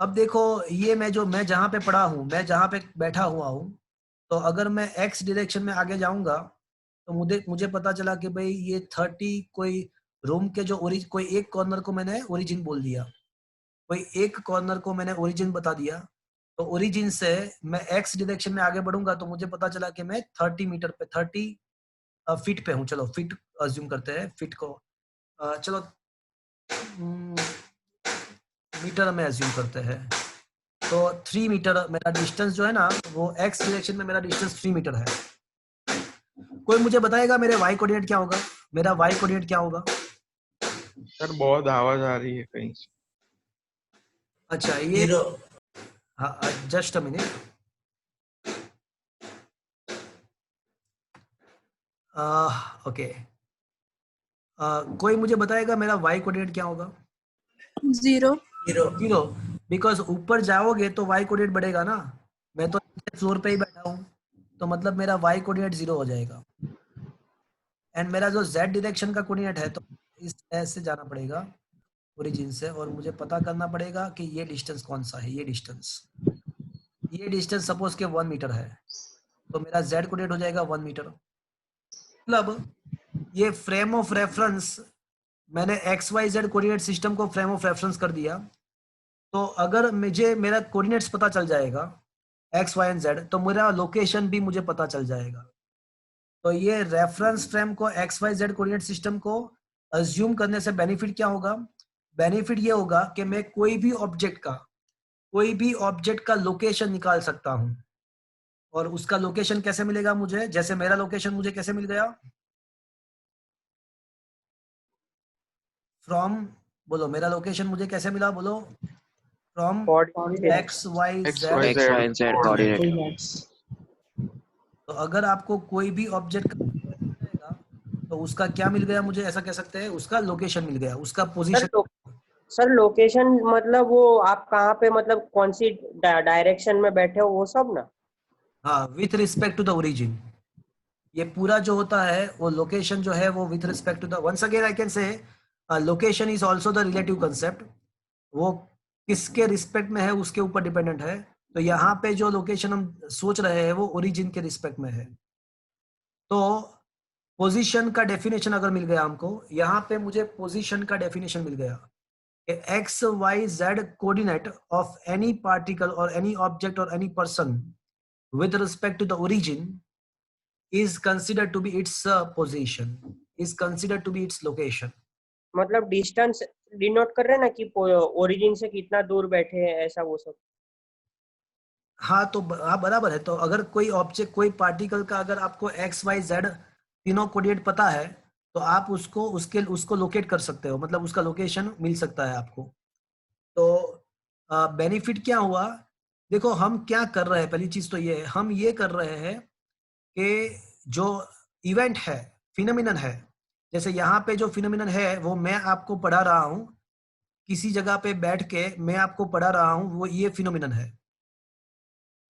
अब देखो, ये मैं जहाँ पे पढ़ा हूँ, मैं जहाँ पे बैठा हुआ हूँ, तो अगर मैं एक्स डायरेक्शन में आगे जाऊंगा तो मुझे पता चला कि भाई ये 30 कोई रूम के जो कोई एक कॉर्नर को मैंने ओरिजिन बोल दिया, कोई एक कॉर्नर को मैंने ओरिजिन बता दिया। तो ओरिजिन से मैं एक्स डायरेक्शन में आगे बढ़ूंगा तो मुझे पता चला कि मैं 30 मीटर पे 30 फीट पे हूँ। चलो फीट अज्यूम करते हैं, फीट को चलो मीटर में अज्यूम करते हैं। तो 3 मीटर मेरा डिस्टेंस जो है ना, वो एक्स डायरेक्शन में मेरा डिस्टेंस 3 मीटर है। कोई मुझे बताएगा मेरे वाई कोऑर्डिनेट क्या होगा? मेरा वाई कोऑर्डिनेट क्या होगा? सर बहुत आवाज आ रही है कहीं से। अच्छा, ये हाँ, जस्ट अ मिनट। ओके, कोई मुझे बताएगा मेरा वाई कोऑर्डिनेट क्या होगा? 0 0, बिकॉज ऊपर जाओगे तो वाई कोऑर्डिनेट बढ़ेगा ना। मैं तो फ्लोर पे ही बैठा हूँ तो मतलब मेरा y कोऑर्डिनेट 0 हो जाएगा, एंड मेरा जो z डायरेक्शन का कोऑर्डिनेट है तो इस ऐसे जाना पड़ेगा ओरिजिन से, और मुझे पता करना पड़ेगा कि ये डिस्टेंस कौन सा है। ये डिस्टेंस सपोज के 1 मीटर है, तो मेरा z कोऑर्डिनेट हो जाएगा 1 मीटर। मतलब ये फ्रेम ऑफ रेफरेंस, मैंने XYZ कोऑर्डिनेट सिस्टम को फ्रेम ऑफ रेफरेंस कर दिया, तो अगर मुझे मेरा कोऑर्डिनेट्स पता चल जाएगा x, y एंड z, तो मेरा लोकेशन भी मुझे पता चल जाएगा। तो ये रेफरेंस फ्रेम को XYZ कोऑर्डिनेट सिस्टम को अज्यूम करने से बेनिफिट क्या होगा? बेनिफिट ये होगा कि मैं कोई भी ऑब्जेक्ट का लोकेशन निकाल सकता हूं। और उसका लोकेशन कैसे मिलेगा मुझे? जैसे मेरा लोकेशन मुझे कैसे मिल गया? फ्रॉम, बोलो मेरा लोकेशन मुझे कैसे मिला? बोलो, from x, y, X, Y, and Z coordinate. तो अगर आपको कोई भी ऑब्जेक्ट मिलेगा तो उसका क्या मिल गया मुझे? ऐसा कह सकते हैं उसका लोकेशन मिल गया, उसका पोजीशन। सर लोकेशन मतलब वो आप कहाँ पे, मतलब कौन सी डायरेक्शन में बैठे हो वो सब ना? हाँ, with respect to the origin. ये पूरा जो होता है वो लोकेशन जो है वो with respect to the, once again I can say location is also the relative concept. वो किसके रिस्पेक्ट में है उसके ऊपर डिपेंडेंट है। तो यहाँ पे जो लोकेशन हम सोच रहे हैं वो ओरिजिन के रिस्पेक्ट में है। तो पोजीशन का डेफिनेशन अगर मिल गया हमको, यहाँ पे मुझे पोजीशन का डेफिनेशन मिल गया कि X Y Z coordinate of any particle और एनी ऑब्जेक्ट और any person with respect to the origin is considered to be its position, is considered to be its location. मतलब डिस्टेंस डिनोट कर रहे हैं ना कि ओरिजिन से कितना दूर बैठे हैं, ऐसा वो सब। हाँ, तो हाँ बराबर है। तो अगर कोई ऑब्जेक्ट, कोई पार्टिकल का अगर आपको एक्स वाई जेड तीनों कोऑर्डिनेट पता है तो आप उसको लोकेट कर सकते हो, मतलब उसका लोकेशन मिल सकता है आपको। तो बेनिफिट क्या हुआ? देखो हम क्या कर रहे हैं, पहली चीज तो ये है, हम ये कर रहे हैं कि जो इवेंट है, फिनोमिनन है, जैसे यहाँ पे जो फिनोमिनन है वो मैं आपको पढ़ा रहा हूँ, किसी जगह पे बैठ के मैं आपको पढ़ा रहा हूँ, वो ये फिनोमिनन है।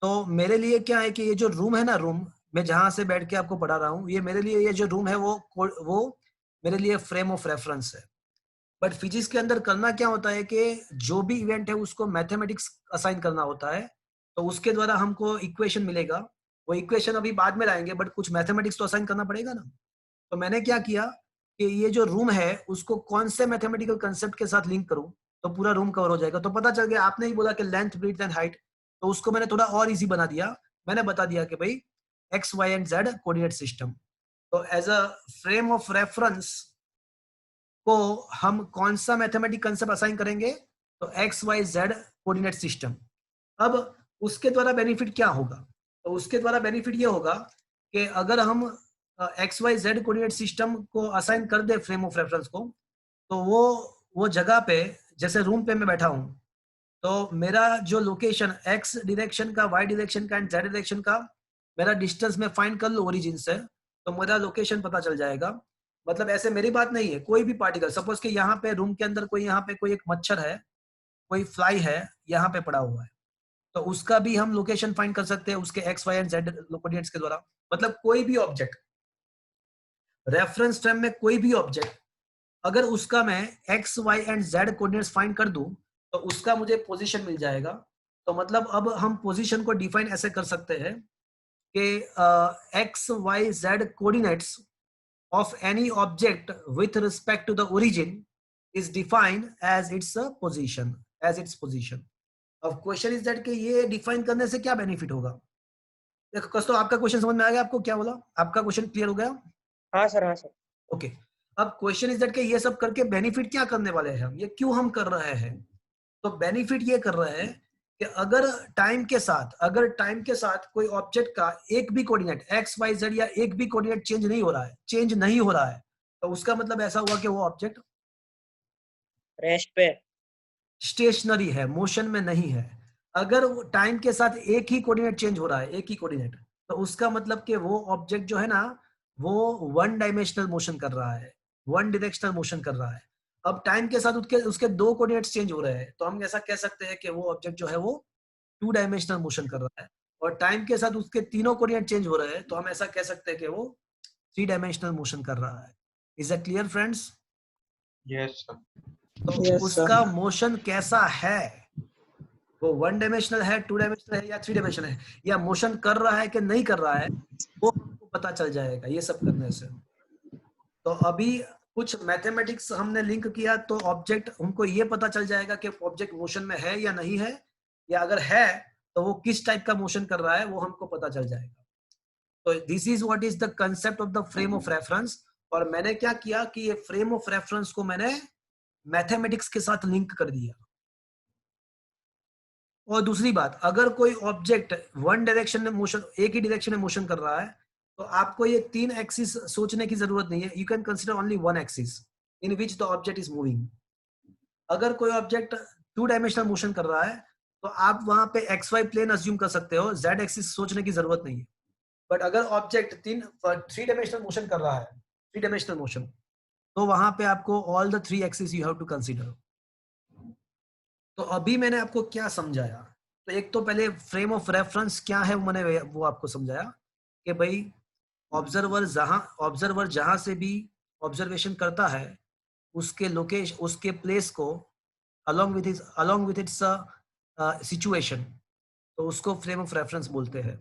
तो मेरे लिए क्या है कि ये जो रूम है ना, रूम मैं जहां से बैठ के आपको पढ़ा रहा हूँ, ये मेरे लिए, ये जो रूम है वो मेरे लिए फ्रेम ऑफ रेफरेंस है। बट फिजिक्स के अंदर करना क्या होता है कि जो भी इवेंट है उसको मैथमेटिक्स असाइन करना होता है, तो उसके द्वारा हमको इक्वेशन मिलेगा। वो इक्वेशन अभी बाद में लाएंगे, बट कुछ मैथमेटिक्स तो असाइन करना पड़ेगा ना। तो मैंने क्या किया कि ये जो रूम है उसको कौन से मैथमेटिकल कंसेप्ट के साथ लिंक करूं तो पूरा रूम कवर हो जाएगा। तो पता चल गया, आपने ही बोला कि लेंथ, ब्रीथ एंड हाइट, तो उसको मैंने थोड़ा और इजी बना दिया। मैंने बता दिया कि भाई x, Y and z coordinate system. तो as a frame of reference को हम कौन सा मैथमेटिक कंसेप्ट असाइन करेंगे? तो x, Y, Z coordinate system. अब उसके द्वारा बेनिफिट क्या होगा? तो उसके द्वारा बेनिफिट ये होगा कि अगर हम X, Y, Z coordinate system को असाइन कर दे फ्रेम ऑफ रेफरेंस को, तो वो जगह पे, जैसे रूम पे मैं बैठा हूं, तो मेरा जो लोकेशन एक्स डायरेक्शन का, वाई डायरेक्शन का एंड जेड डायरेक्शन का मेरा डिस्टेंस में फाइंड कर लो ओरिजिन से, तो मेरा लोकेशन पता चल जाएगा। मतलब ऐसे मेरी बात नहीं है, कोई भी पार्टिकल, सपोज कि यहाँ पे रूम के अंदर कोई, यहाँ पे कोई एक मच्छर है, कोई फ्लाई है यहाँ पे पड़ा हुआ है, तो उसका भी हम लोकेशन फाइंड कर सकते हैं उसके X, Y and Z coordinates के द्वारा। मतलब कोई भी ऑब्जेक्ट, रेफरेंस फ्रेम में कोई भी ऑब्जेक्ट, अगर उसका मैं X, Y and Z coordinates find कर दूं तो उसका मुझे पोजीशन मिल जाएगा। तो मतलब अब हम पोजीशन को डिफाइन ऐसे कर सकते हैं कि X, Y, Z coordinates of any object with respect to the origin is defined as its position, as its position. अब क्वेश्चन इज दैट कि ये डिफाइन करने से क्या बेनिफिट होगा? देखो कस्तो, आपका क्वेश्चन समझ में आ गया? आपको क्या बोला? आपका क्वेश्चन क्लियर हो गया? हाँ सर, हाँ सर। ओके, अब क्वेश्चन इज दैट कि ये सब करके बेनिफिट क्या करने वाले हैं हम, ये क्यों हम कर रहे हैं? तो बेनिफिट ये कर रहे हैं कि अगर टाइम के साथ कोई ऑब्जेक्ट का एक भी कोऑर्डिनेट एक्स, वाई, जेड या एक भी कोऑर्डिनेट चेंज नहीं हो रहा है, तो उसका मतलब ऐसा हुआ कि वो ऑब्जेक्ट रेस्ट पे, स्टेशनरी है, मोशन में नहीं है। अगर टाइम के साथ एक ही कोऑर्डिनेट चेंज हो रहा है, एक ही कोऑर्डिनेट, तो उसका मतलब कि वो ऑब्जेक्ट जो है ना, वो वन डायमेंशनल मोशन कर रहा है, वन डायरेक्शनल मोशन कर रहा है। अब टाइम के साथ उसके दो कोऑर्डिनेट्स चेंज हो रहे हैं, तो हम ऐसा कह सकते हैं कि वो ऑब्जेक्ट जो है वो टू डायमेंशनल मोशन कर रहा है। और टाइम के साथ उसके तीनों कोऑर्डिनेट चेंज हो रहे हैं, तो हम ऐसा कह सकते हैं कि वो 3 डायमेंशनल मोशन कर रहा है। Is it clear friends? Yes, sir. तो Yes, sir. उसका मोशन कैसा है, वो 1 डायमेंशनल है, 2 डायमेंशनल है या 3 डायमेंशनल है, या मोशन कर रहा है कि नहीं कर रहा है, वो आपको पता चल जाएगा ये सब करने से। तो अभी कुछ मैथमेटिक्स हमने लिंक किया, तो ऑब्जेक्ट हमको ये पता चल जाएगा कि ऑब्जेक्ट मोशन में है या नहीं है, या अगर है तो वो किस टाइप का मोशन कर रहा है वो हमको पता चल जाएगा। तो this is what is the concept of the frame of reference. और मैंने क्या किया कि ये फ्रेम ऑफ रेफरेंस को मैंने मैथमेटिक्स के साथ लिंक कर दिया। और दूसरी बात, अगर कोई ऑब्जेक्ट 1 डायरेक्शन में मोशन, एक ही डायरेक्शन में मोशन कर रहा है, तो आपको ये 3 एक्सिस सोचने की जरूरत नहीं है। You can consider only 1 axis in which the object is moving. अगर कोई ऑब्जेक्ट 2 डायमेंशनल मोशन कर रहा है, तो आप वहां पे XY प्लेन अज्यूम कर सकते हो, Z एक्सिस सोचने की जरूरत नहीं है। बट अगर ऑब्जेक्ट 3 डायमेंशनल मोशन कर रहा है, 3 डायमेंशनल मोशन, तो वहां पे आपको all the 3 axis you have to consider. तो अभी मैंने आपको क्या समझाया, तो एक तो पहले फ्रेम ऑफ रेफरेंस क्या है मैंने वो आपको समझाया कि भाई ऑब्जर्वर जहां से भी ऑब्जर्वेशन करता है, उसके लोकेशन, उसके प्लेस को along with its सिचुएशन, तो उसको फ्रेम ऑफ रेफरेंस बोलते हैं।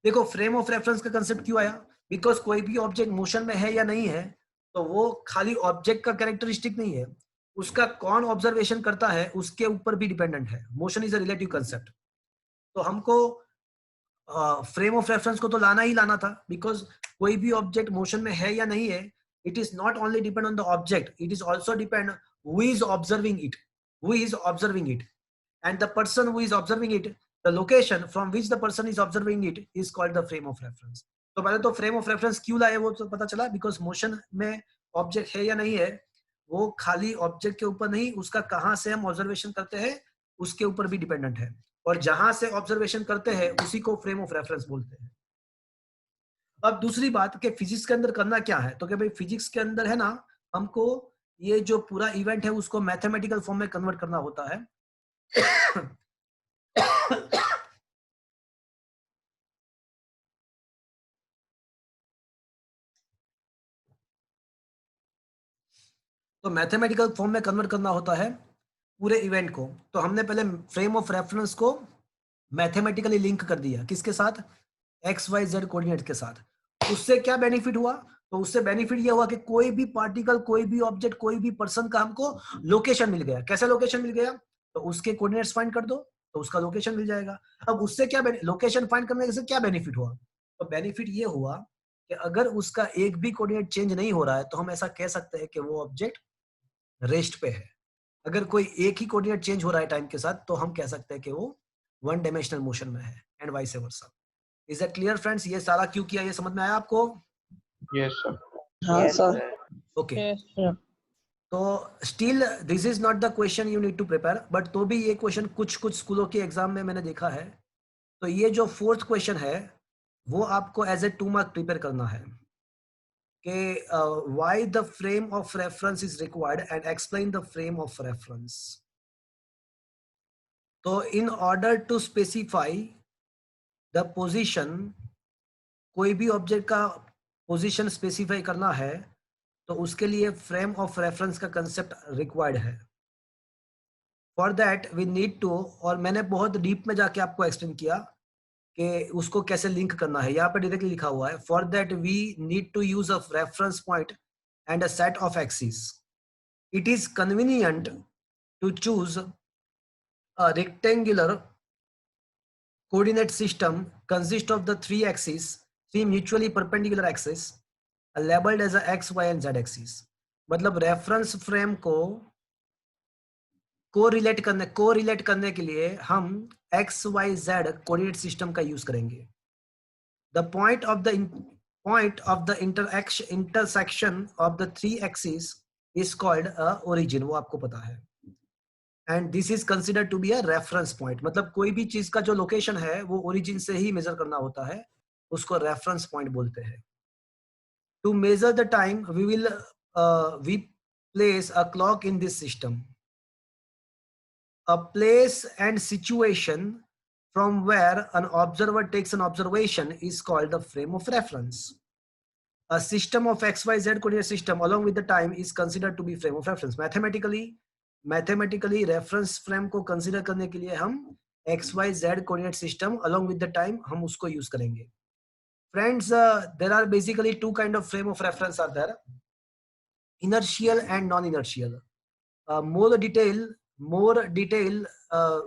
देखो फ्रेम ऑफ रेफरेंस का कंसेप्ट क्यों आया, बिकॉज कोई भी ऑब्जेक्ट मोशन में है या नहीं है, तो वो खाली ऑब्जेक्ट का कैरेक्टरिस्टिक नहीं है, उसका कौन ऑब्जर्वेशन करता है उसके ऊपर भी डिपेंडेंट है। Motion is a relative concept. तो हमको फ्रेम ऑफ रेफरेंस को तो लाना ही लाना था, बिकॉज कोई भी ऑब्जेक्ट मोशन में है या नहीं है, it is not only depend on the object, it is also depend who is observing it, and the person who is observing it, the location from which the person is observing it is called the frame of reference. तो पहले तो frame of reference क्यों लाए वो तो पता चला, because motion में ऑब्जेक्ट है या नहीं है, वो खाली ऑब्जेक्ट के ऊपर नहीं, उसका कहां से हम ऑब्जर्वेशन करते हैं उसके ऊपर भी डिपेंडेंट है, और जहां से ऑब्जर्वेशन करते हैं उसी को फ्रेम ऑफ रेफरेंस बोलते हैं। अब दूसरी बात कि फिजिक्स के अंदर करना क्या है, तो कि भाई फिजिक्स के अंदर है ना, हमको ये जो पूरा इवेंट है उसको मैथमेटिकल फॉर्म में कन्वर्ट करना होता है। तो मैथमेटिकल फॉर्म में कन्वर्ट करना होता है पूरे इवेंट को। तो हमने पहले फ्रेम ऑफ रेफरेंस को मैथमेटिकली लिंक कर दिया, किसके साथ, XYZ कोऑर्डिनेट के साथ। उससे क्या बेनिफिट हुआ, तो उससे बेनिफिट ये हुआ कि कोई भी पार्टिकल, कोई भी ऑब्जेक्ट, कोई भी पर्सन का हमको लोकेशन मिल गया। कैसे लोकेशन मिल गया, तो उसके कोऑर्डिनेट्स फाइंड कर दो तो उसका लोकेशन मिल जाएगा। अब उससे क्या लोकेशन फाइंड करने से क्या बेनिफिट हुआ, तो बेनिफिट ये हुआ कि अगर उसका एक भी कोऑर्डिनेट चेंज नहीं हो रहा है, तो हम ऐसा कह सकते हैं कि वो ऑब्जेक्ट रेस्ट पे है। अगर कोई एक ही कोऑर्डिनेट चेंज हो रहा है टाइम के साथ, तो हम कह सकते हैं कि वो 1 डायमेंशनल मोशन में है, and vice versa. Is that clear friends? ये सारा क्यों किया, ये समझ में आया आपको? Yes, sir. हाँ Yes, sir. sir. Okay. Yes, sir. तो still this is not the question you need to prepare, but तो भी ये क्वेश्चन कुछ स्कूलों के एग्जाम में मैंने देखा है। तो ये जो 4th क्वेश्चन है वो आपको एज ए 2 मार्क प्रिपेयर करना है कि why the frame of reference is required and explain the frame of reference. तो in order to specify the position, कोई भी ऑब्जेक्ट का पोजीशन स्पेसिफाई करना है, तो उसके लिए फ्रेम ऑफ रेफरेंस का कंसेप्ट रिक्वायर्ड है। For that we need to, और मैंने बहुत डीप में जाके आपको एक्सप्लेन किया कि उसको कैसे लिंक करना है। यहाँ पे डायरेक्टली लिखा हुआ है, for that we need to use a reference point and a set of axis. It is convenient to choose a rectangular coordinate system consist of the 3 axes, 3 mutually perpendicular axes labeled as a x, y and z axis। मतलब reference frame को correlate करने के लिए हम x, y, z coordinate system का use करेंगे। The point of the intersection of the 3 axes is called a origin, वो आपको पता है। And this is considered to be a reference point, मतलब कोई भी चीज का जो लोकेशन है वो ओरिजिन से ही मेजर करना होता है, उसको रेफरेंस पॉइंट बोलते हैं। To measure the time we place a clock in this system. A place and situation from where an observer takes an observation is called the frame of reference. A system of XYZ coordinate system along with the time is considered to be frame of reference. Mathematically reference frame को consider करने के लिए हम XYZ coordinate system along with the time हम उसको use करेंगे. Friends, there are basically two kind of frame of reference are there: inertial and non-inertial. More detail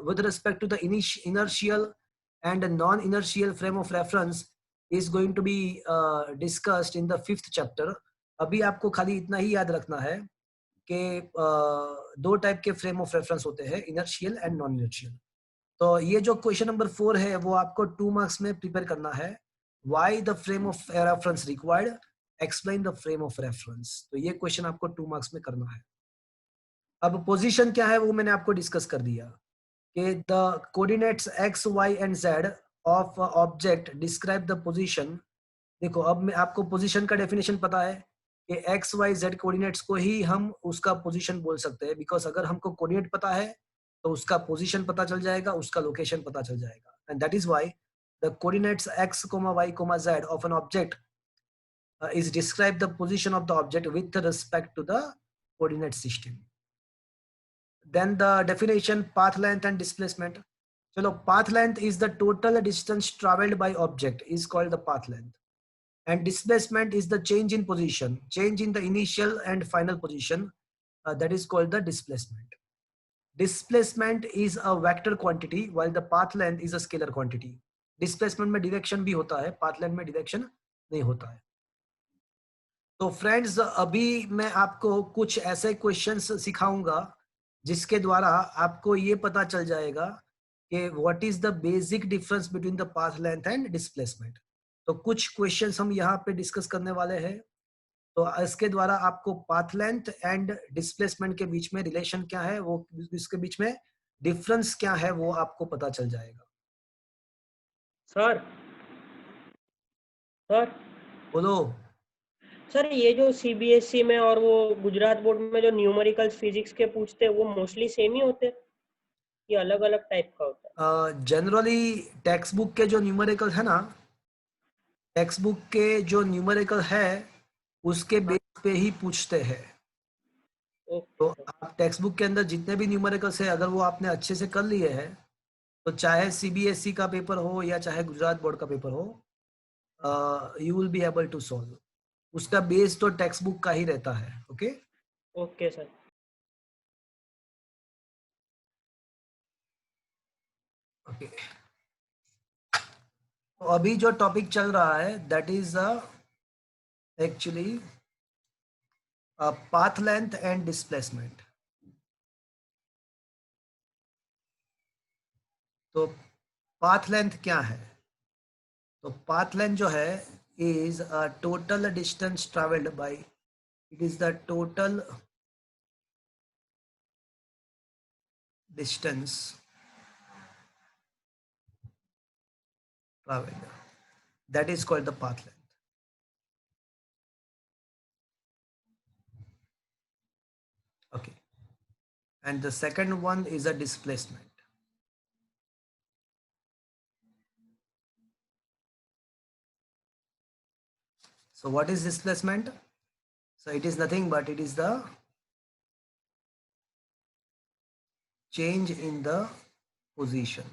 with respect to the inertial and non-inertial frame of reference is going to be discussed in the 5th chapter. अभी आपको खाली इतना ही याद रखना है कि दो type के फ्रेम ऑफ रेफरेंस होते हैं, इनर्शियल एंड नॉन इनर्शियल. तो ये जो क्वेश्चन नंबर 4 है वो आपको 2 मार्क्स में प्रिपेयर करना है. Why the frame of reference required, explain the frame of reference. तो ये क्वेश्चन आपको 2 मार्क्स में करना है. अब पोजीशन क्या है वो मैंने आपको डिस्कस कर दिया कि the coordinates x, y and z of object describe the position. देखो अब मैं आपको पोजीशन का डेफिनेशन पता है कि x, y, z कोऑर्डिनेट्स को ही हम उसका पोजीशन बोल सकते हैं, बिकॉज अगर हमको कोऑर्डिनेट पता है तो उसका पोजीशन पता चल जाएगा, उसका लोकेशन पता चल जाएगा. And that is why the coordinates x, y, z of an object is describe the position of the object with respect to the coordinate system. Then the definition, path length and displacement. Chalo, path length is the total distance traveled by object is called the path length, and displacement is the change in position, change in the initial and final position, that is called the displacement. Displacement is a vector quantity while the path length is a scalar quantity. Displacement में direction भी होता है, path length में direction नहीं होता है. तो friends अभी मैं आपको कुछ ऐसे क्वेश्चंस सिखाऊंगा जिसके द्वारा आपको ये पता चल जाएगा कि what is the basic difference between the path length and displacement. तो कुछ क्वेश्चंस हम यहाँ पे डिस्कस करने वाले हैं. तो इसके द्वारा आपको पाथ लेंथ एंड डिस्प्लेसमेंट के बीच में रिलेशन क्या है, वो इसके बीच में डिफरेंस क्या है वो आपको पता चल जाएगा. सर बोलो. सर ये जो सीबीएसई में और वो गुजरात बोर्ड में जो न्यूमेरिकल्स फिजिक्स के पूछते हैं वो मोस्टली सेम ही होते हैं कि अलग अलग टाइप का होता है? जनरली टेक्स्ट बुक के जो न्यूमेरिकल है ना, टेक्स्ट बुक के जो न्यूमेरिकल है उसके बेस पे ही पूछते हैं. तो आप टेक्स्ट बुक के अंदर जितने भी न्यूमेरिकल्स है अगर वो आपने अच्छे से कर लिए हैं तो चाहे सीबीएसई का पेपर हो या चाहे गुजरात बोर्ड का पेपर हो, you will be able to solve. उसका बेस तो टेक्स्ट बुक का ही रहता है. Okay okay sir. ओके. तो अभी जो टॉपिक चल रहा है that is actually path length and displacement. तो पाथ लेंथ क्या है? तो पाथ लेंथ जो है is a total distance traveled by, it is the total distance traveled, that is called the path length. Okay, and the second one is a displacement. So what is displacement? So it is nothing but it is the change in the position.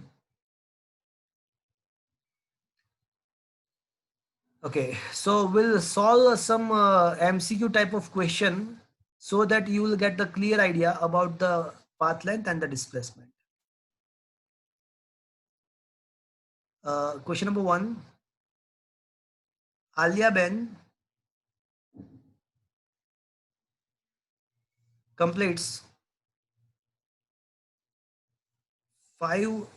Okay, so we'll solve some MCQ type of question so that you will get the clear idea about the path length and the displacement. Question number 1. Alia Ben completes 5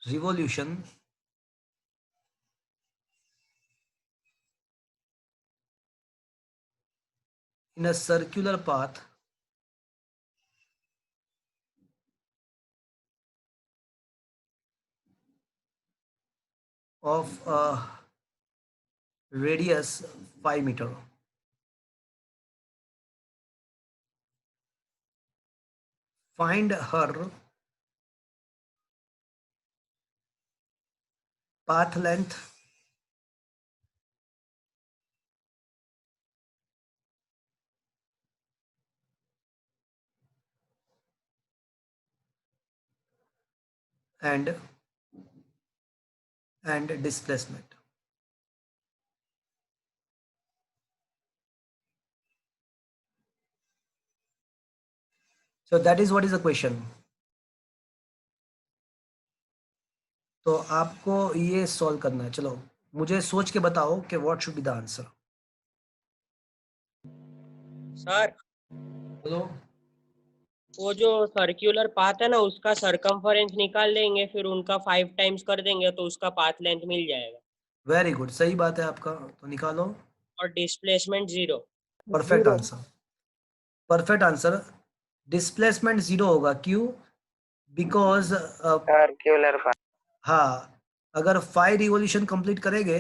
revolution in a circular path of a radius 5 meter. find her path length and displacement. So that is what is the question. तो आपको ये solve करना है. चलो मुझे सोच के बताओ कि what should be the answer. Sir बोलो. वो जो सर्कुलर पाथ है ना उसका सरकमफरेंस निकाल देंगे, फिर उनका 5 टाइम्स कर देंगे तो उसका पाथ लेंथ मिल जाएगा. वेरी गुड, सही बात है आपका. तो निकालो. और displacement 0. Perfect answer. Perfect answer. Displacement 0 होगा. क्यों? Because circular path. हाँ, अगर 5 रिवॉल्यूशन कंप्लीट करेंगे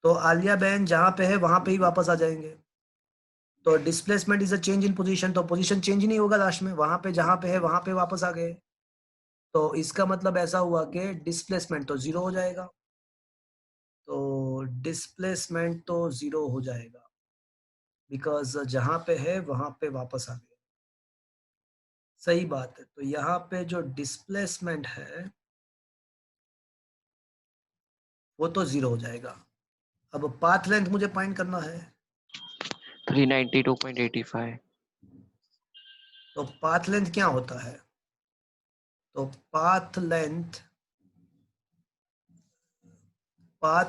तो आलिया बहन जहाँ पे है वहां पे ही वापस आ जाएंगे. तो displacement is a change in position, तो पोजीशन चेंज ही नहीं होगा लास्ट में. वहां पे जहाँ पे है वहां पे वापस आ गए. तो इसका मतलब ऐसा हुआ कि डिस्प्लेसमेंट तो 0 हो जाएगा. तो डिस्प्लेसमेंट तो 0 हो जाएगा बिकॉज जहाँ पे है वहां पे वापस आ गए. सही बात है. तो यहाँ पे जो डिस्प्लेसमेंट है वो तो 0 हो जाएगा. अब पाथ लेंथ मुझे फाइंड करना है. 392.85. तो पाथ लेंथ क्या होता है? तो पाथ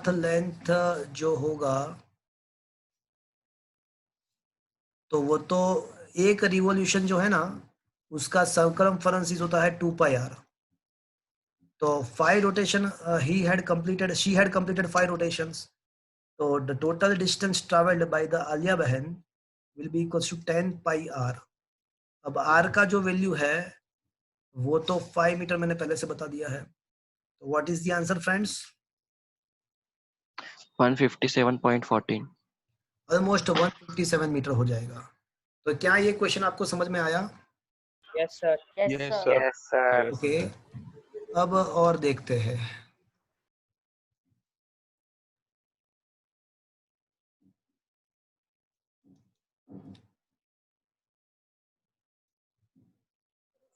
लेंथ जो होगा तो वो तो एक रिवॉल्यूशन जो है ना उसका सर्कमफरेंस होता है 2πr. तो 5 rotation she had completed 5 rotations. तो the total distance travelled by the Alia बहन will B equals to 10πr. अब r का जो वैल्यू है वो तो 5 मीटर मैंने पहले से बता दिया है. तो what is the answer friends? 157.14. Almost 157 metre हो जाएगा. तो क्या ये क्वेश्चन आपको समझ में आया? Yes sir. Yes sir. Okay. अब और देखते हैं.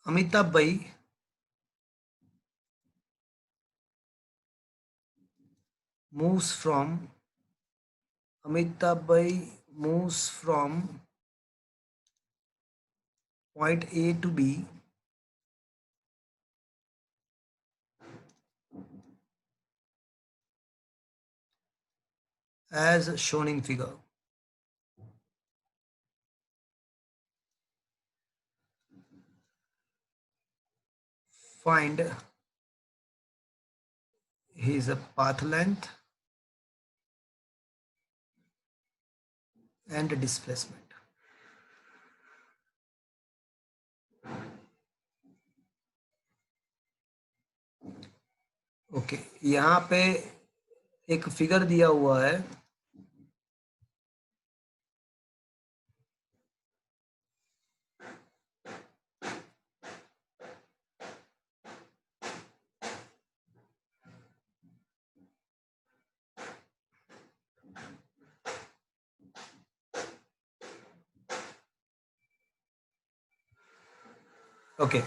अमिताभ भाई moves from point A to B as shown in figure. Find his path length and displacement. Okay, यहाँ पे एक फिगर दिया हुआ है. ओके.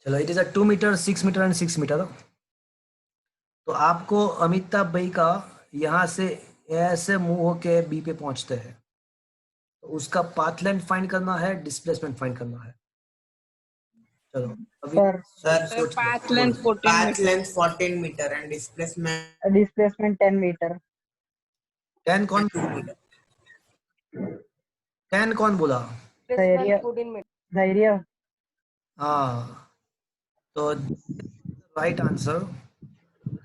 चलो, it is a 2 metre, 6 metre and 6 metre. तो आपको अमिताभ भाई का यहाँ से ऐसे मूव होके बी पे पहुंचते हैं. तो उसका पाथ लेंथ फाइंड करना है, डिस्प्लेसमेंट फाइंड करना है. चलो अभी sir path length 14 metre and displacement 10 metre. 10 कौन? 10 कौन बोला? धैर्य. हाँ, तो राइट आंसर.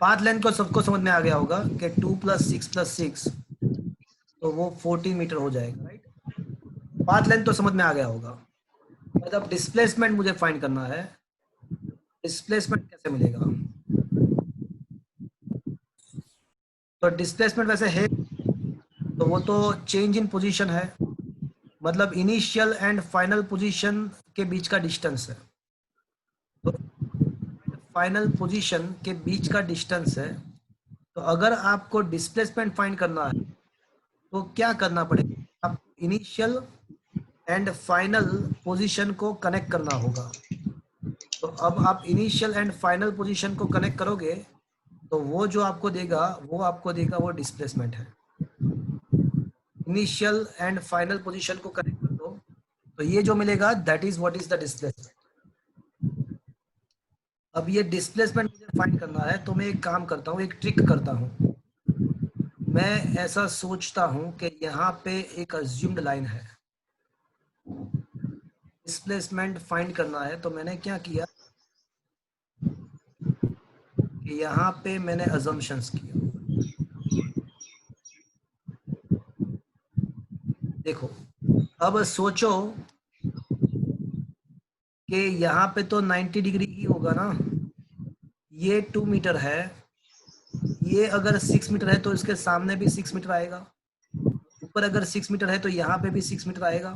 पाथ लेंथ को सबको समझ में आ गया होगा कि 2 + 6 + 6 तो वो 14 मीटर हो जाएगा. राइट. पाथ लेंथ तो समझ में आ गया होगा. मतलब डिस्प्लेसमेंट मुझे फाइंड करना है। डिस्प्लेसमेंट कैसे मिलेगा? तो डिस्प्लेसमेंट वैसे है तो वो तो चेंज इन पोजीशन है, मतलब इनिशियल एंड फाइनल पोजीशन के बीच का डिस्टेंस है। तो फाइनल पोजीशन के बीच का डिस्टेंस है। तो अगर आपको डिस्प्लेसमेंट फाइंड करना है तो क्या करना पड़ेगा? आप इनिशियल एंड फाइनल पोजीशन को कनेक्ट करना होगा। तो अब आप इनिशियल एंड फाइनल पोजीशन को कनेक्ट करोगे तो वो जो आपको देगा वो डिस्प्लेसमेंट है। इनिशियल एंड फाइनल पोजीशन को कनेक्ट कर दो तो ये जो मिलेगा that is what is the displacement. अब ये डिस्प्लेसमेंट मुझे फाइंड करना है तो मैं एक काम करता हूँ, एक ट्रिक करता हूँ। मैं ऐसा सोचता हूँ कि यहाँ पे एक अज्यूम्ड लाइन है, डिस्प्लेसमेंट फाइंड करना है। तो मैंने क्या किया कि यहाँ पे मैंने अजम्पशंस किया। देखो अब सोचो कि यहाँ पे तो 90 डिग्री ही होगा ना, ये 2 मीटर है, ये अगर 6 मीटर है तो इसके सामने भी 6 मीटर आएगा, ऊपर अगर 6 मीटर है तो यहाँ पे भी 6 मीटर आएगा।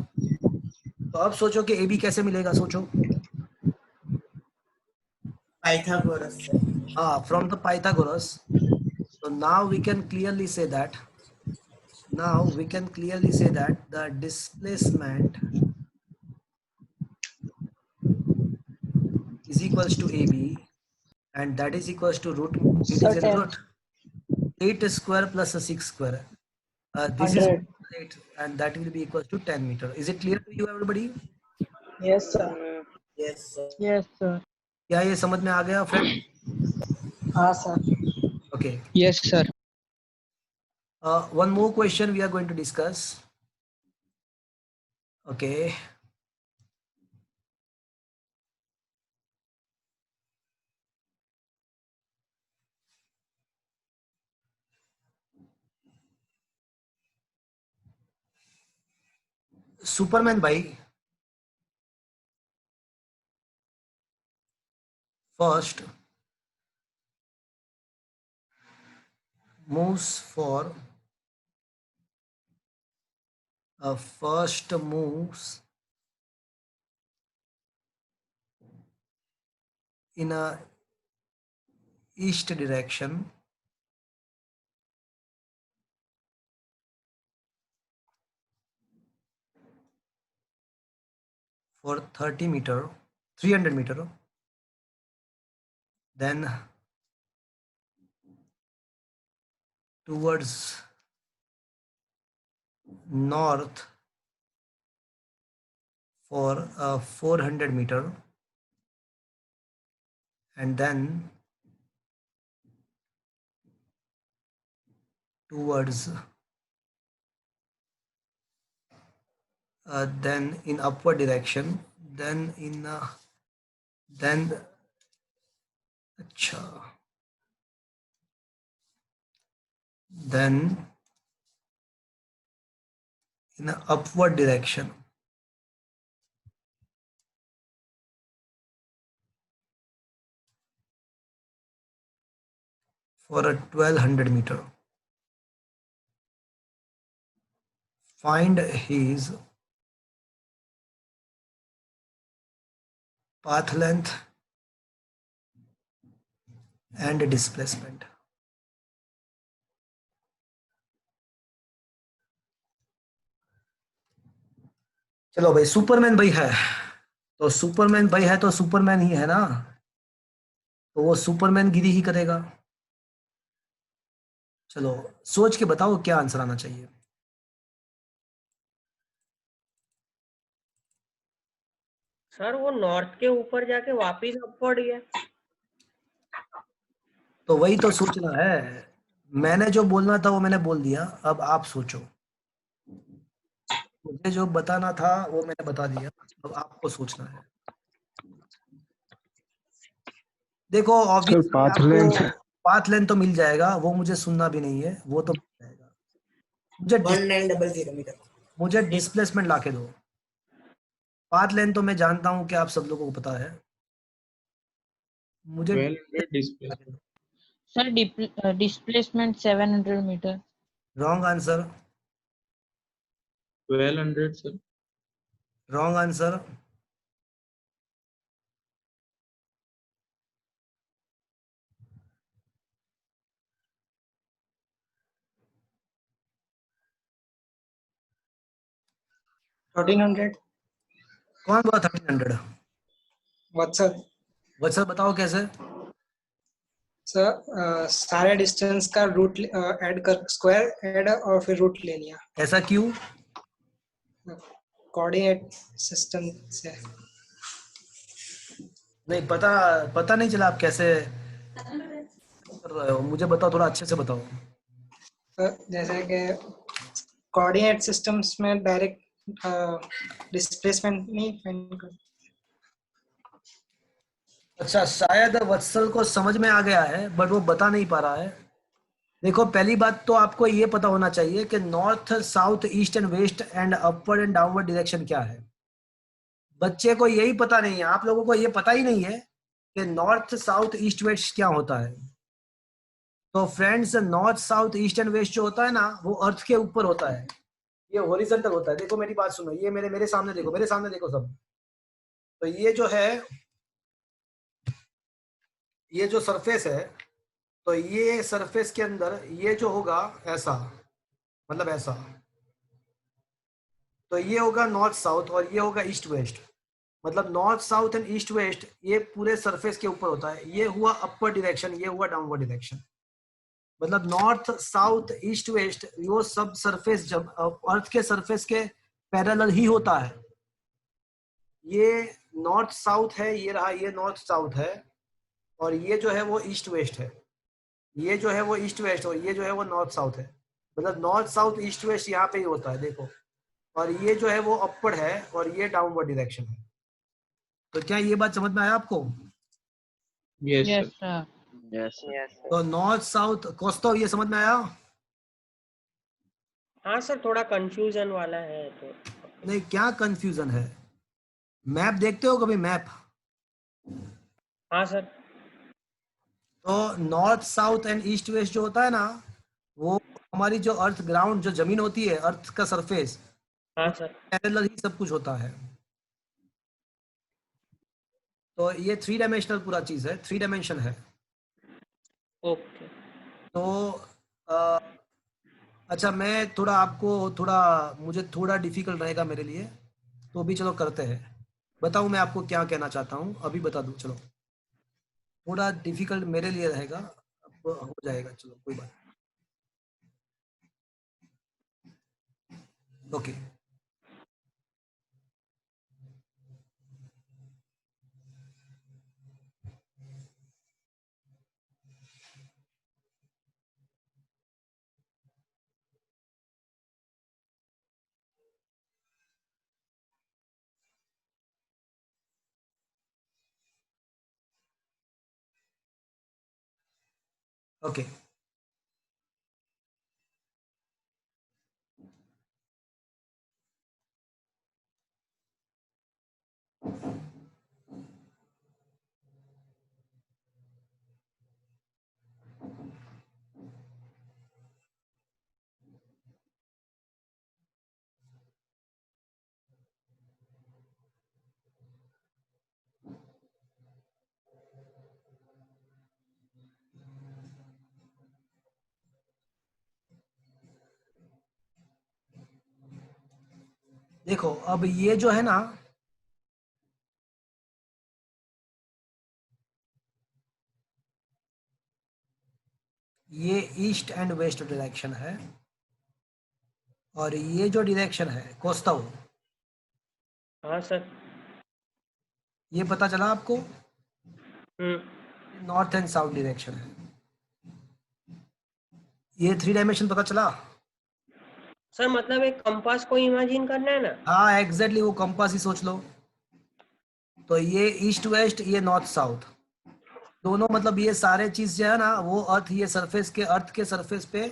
तो अब सोचो कि ए बी कैसे मिलेगा, सोचो। Pythagoras. हाँ, from the Pythagoras. So now we can clearly say that the displacement is equals to AB, and that is equals to root. It is in root 8 square plus a 6 square. This is 8, and that will be equals to 10 meter. Is it clear to you, everybody? Yes, sir. Yes, sir. Yes, sir. क्या ये समझ में आ गया friend? हाँ, sir. Okay. Yes, sir. One more question we are going to discuss. Okay. Superman भाई first moves in a east direction for 300 meter, then towards north for 400 meter, and then towards then in upward direction, then in a upward direction for a 1200 meter. Find his path length and displacement. चलो भाई, Superman भाई है तो Superman ही है ना, तो वो Superman गिरी ही करेगा। चलो सोच के बताओ क्या आंसर आना चाहिए। सर वो नॉर्थ के ऊपर जाके वापिस अपवर्ड गया। तो वही तो सोचना है, मैंने जो बोलना था वो मैंने बोल दिया, अब आप सोचो। मुझे जो बताना था वो मैंने बता दिया, अब आपको सोचना है। देखो ऑब्वियसली पाथ लेंथ तो मिल जाएगा, वो मुझे सुनना भी नहीं है, वो तो मिल जाएगा। 1900 मीटर। मुझे डिस्प्लेसमेंट लाके दो। पाथ लेंथ तो मैं जानता हूं कि आप सब लोगों को पता है, मुझे 1200 display. Sir displacement 700 metre. Wrong answer, 1200 sir. Wrong answer, कौन बोला 1300? वत्सल वत्सल बताओ कैसे? सर सारे डिस्टेंस का रूट ऐड कर, स्क्वायर ऐड और फिर रूट ले लिया ऐसा क्यों? कोऑर्डिनेट सिस्टम से। नहीं पता नहीं चला आप कैसे कर रहे हो, मुझे बताओ, थोड़ा अच्छे से बताओ। सर जैसे कि कोऑर्डिनेट सिस्टम्स में डायरेक्ट डिस्प्लेसमेंट नहीं फाइंड कर। अच्छा, शायद वत्सल को समझ में आ गया है बट वो बता नहीं पा रहा है। देखो, पहली बात तो आपको ये पता होना चाहिए कि north, south, east and west and upward and downward direction क्या है। बच्चे को यही पता नहीं है, आप लोगों को ये पता ही नहीं है कि नॉर्थ, साउथ, ईस्ट, वेस्ट क्या होता है। तो friends, north, south, east and west जो होता है ना, वो अर्थ के ऊपर होता है, ये हॉरिजॉन्टल होता है। देखो मेरी बात सुनो, ये मेरे सामने देखो, मेरे सामने देखो सब। तो ये जो है, ये जो सरफेस है, तो ये सरफेस के अंदर ये जो होगा ऐसा, मतलब ऐसा, तो ये होगा नॉर्थ साउथ और ये होगा ईस्ट वेस्ट। मतलब north south and east west ये पूरे सरफेस के ऊपर होता है। ये हुआ अपर डायरेक्शन, ये हुआ डाउनवर्ड डायरेक्शन। मतलब नॉर्थ, साउथ, ईस्ट, वेस्ट वो सब सरफेस जब अर्थ के सरफेस के पैरेलल ही होता है। ये नॉर्थ साउथ है, ये रहा, ये नॉर्थ साउथ है, और ये जो है वो ईस्ट वेस्ट है, ये जो है वो ईस्ट वेस्ट, और ये जो है वो नॉर्थ साउथ है। मतलब नॉर्थ साउथ ईस्ट वेस्ट यहाँ पे ही होता है, देखो। और ये जो है वो अपवर्ड है और ये डाउनवर्ड डायरेक्शन है। तो क्या ये बात समझ में आया आपको? Yes sir. Sir. Yes, sir. Yes, sir. तो नॉर्थ साउथ कोस्टो, ये समझ में आया? हाँ सर, थोड़ा कंफ्यूजन वाला है तो। नहीं, क्या कंफ्यूजन है? मैप देखते हो कभी, मैप? हाँ सर। तो north south and east west जो होता है ना, वो हमारी जो अर्थ ग्राउंड, जो जमीन होती है, अर्थ का सरफेस, हाँ सर। पैरेलल ही सब कुछ होता है। तो ये 3 डायमेंशनल पूरा चीज है, 3 डायमेंशन है। ओके। तो अच्छा, मैं थोड़ा आपको मुझे थोड़ा डिफिकल्ट रहेगा मेरे लिए, तो भी चलो करते हैं। बताऊं मैं आपको क्या कहना चाहता हूं, अभी बता दूं। चलो, थोड़ा डिफिकल्ट मेरे लिए रहेगा, अब हो जाएगा, चलो कोई बात। Okay, okay. देखो, अब ये जो है ना, ये ईस्ट एंड वेस्ट डायरेक्शन है, और ये जो डायरेक्शन है कोस्टा, हाँ सर। ये पता चला आपको? हम्म। नॉर्थ एंड साउथ डायरेक्शन है। ये 3 डायमेंशन पता चला? सर मतलब एक कंपास को इमेजिन करना है ना? हाँ एग्जैक्टली, वो कंपास ही सोच लो। तो ये ईस्ट वेस्ट, ये नॉर्थ साउथ, दोनों, मतलब ये सारे चीज जो है ना, वो अर्थ, ये सरफेस के, अर्थ के सरफेस पे,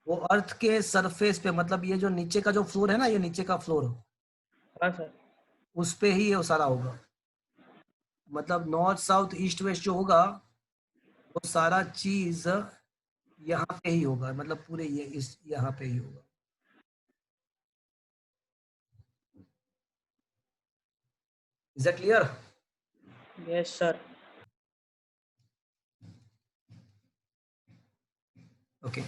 वो अर्थ के सरफेस पे, मतलब ये जो नीचे का जो फ्लोर है ना, ये नीचे का फ्लोर, हाँ सर। उस पे ही ये सारा होगा। मतलब नॉर्थ साउथ ईस्ट वेस्ट जो होगा वो सारा चीज यहाँ पे ही होगा, मतलब पूरे ये इस यहाँ पे ही होगा। Is that clear? Yes sir. Okay.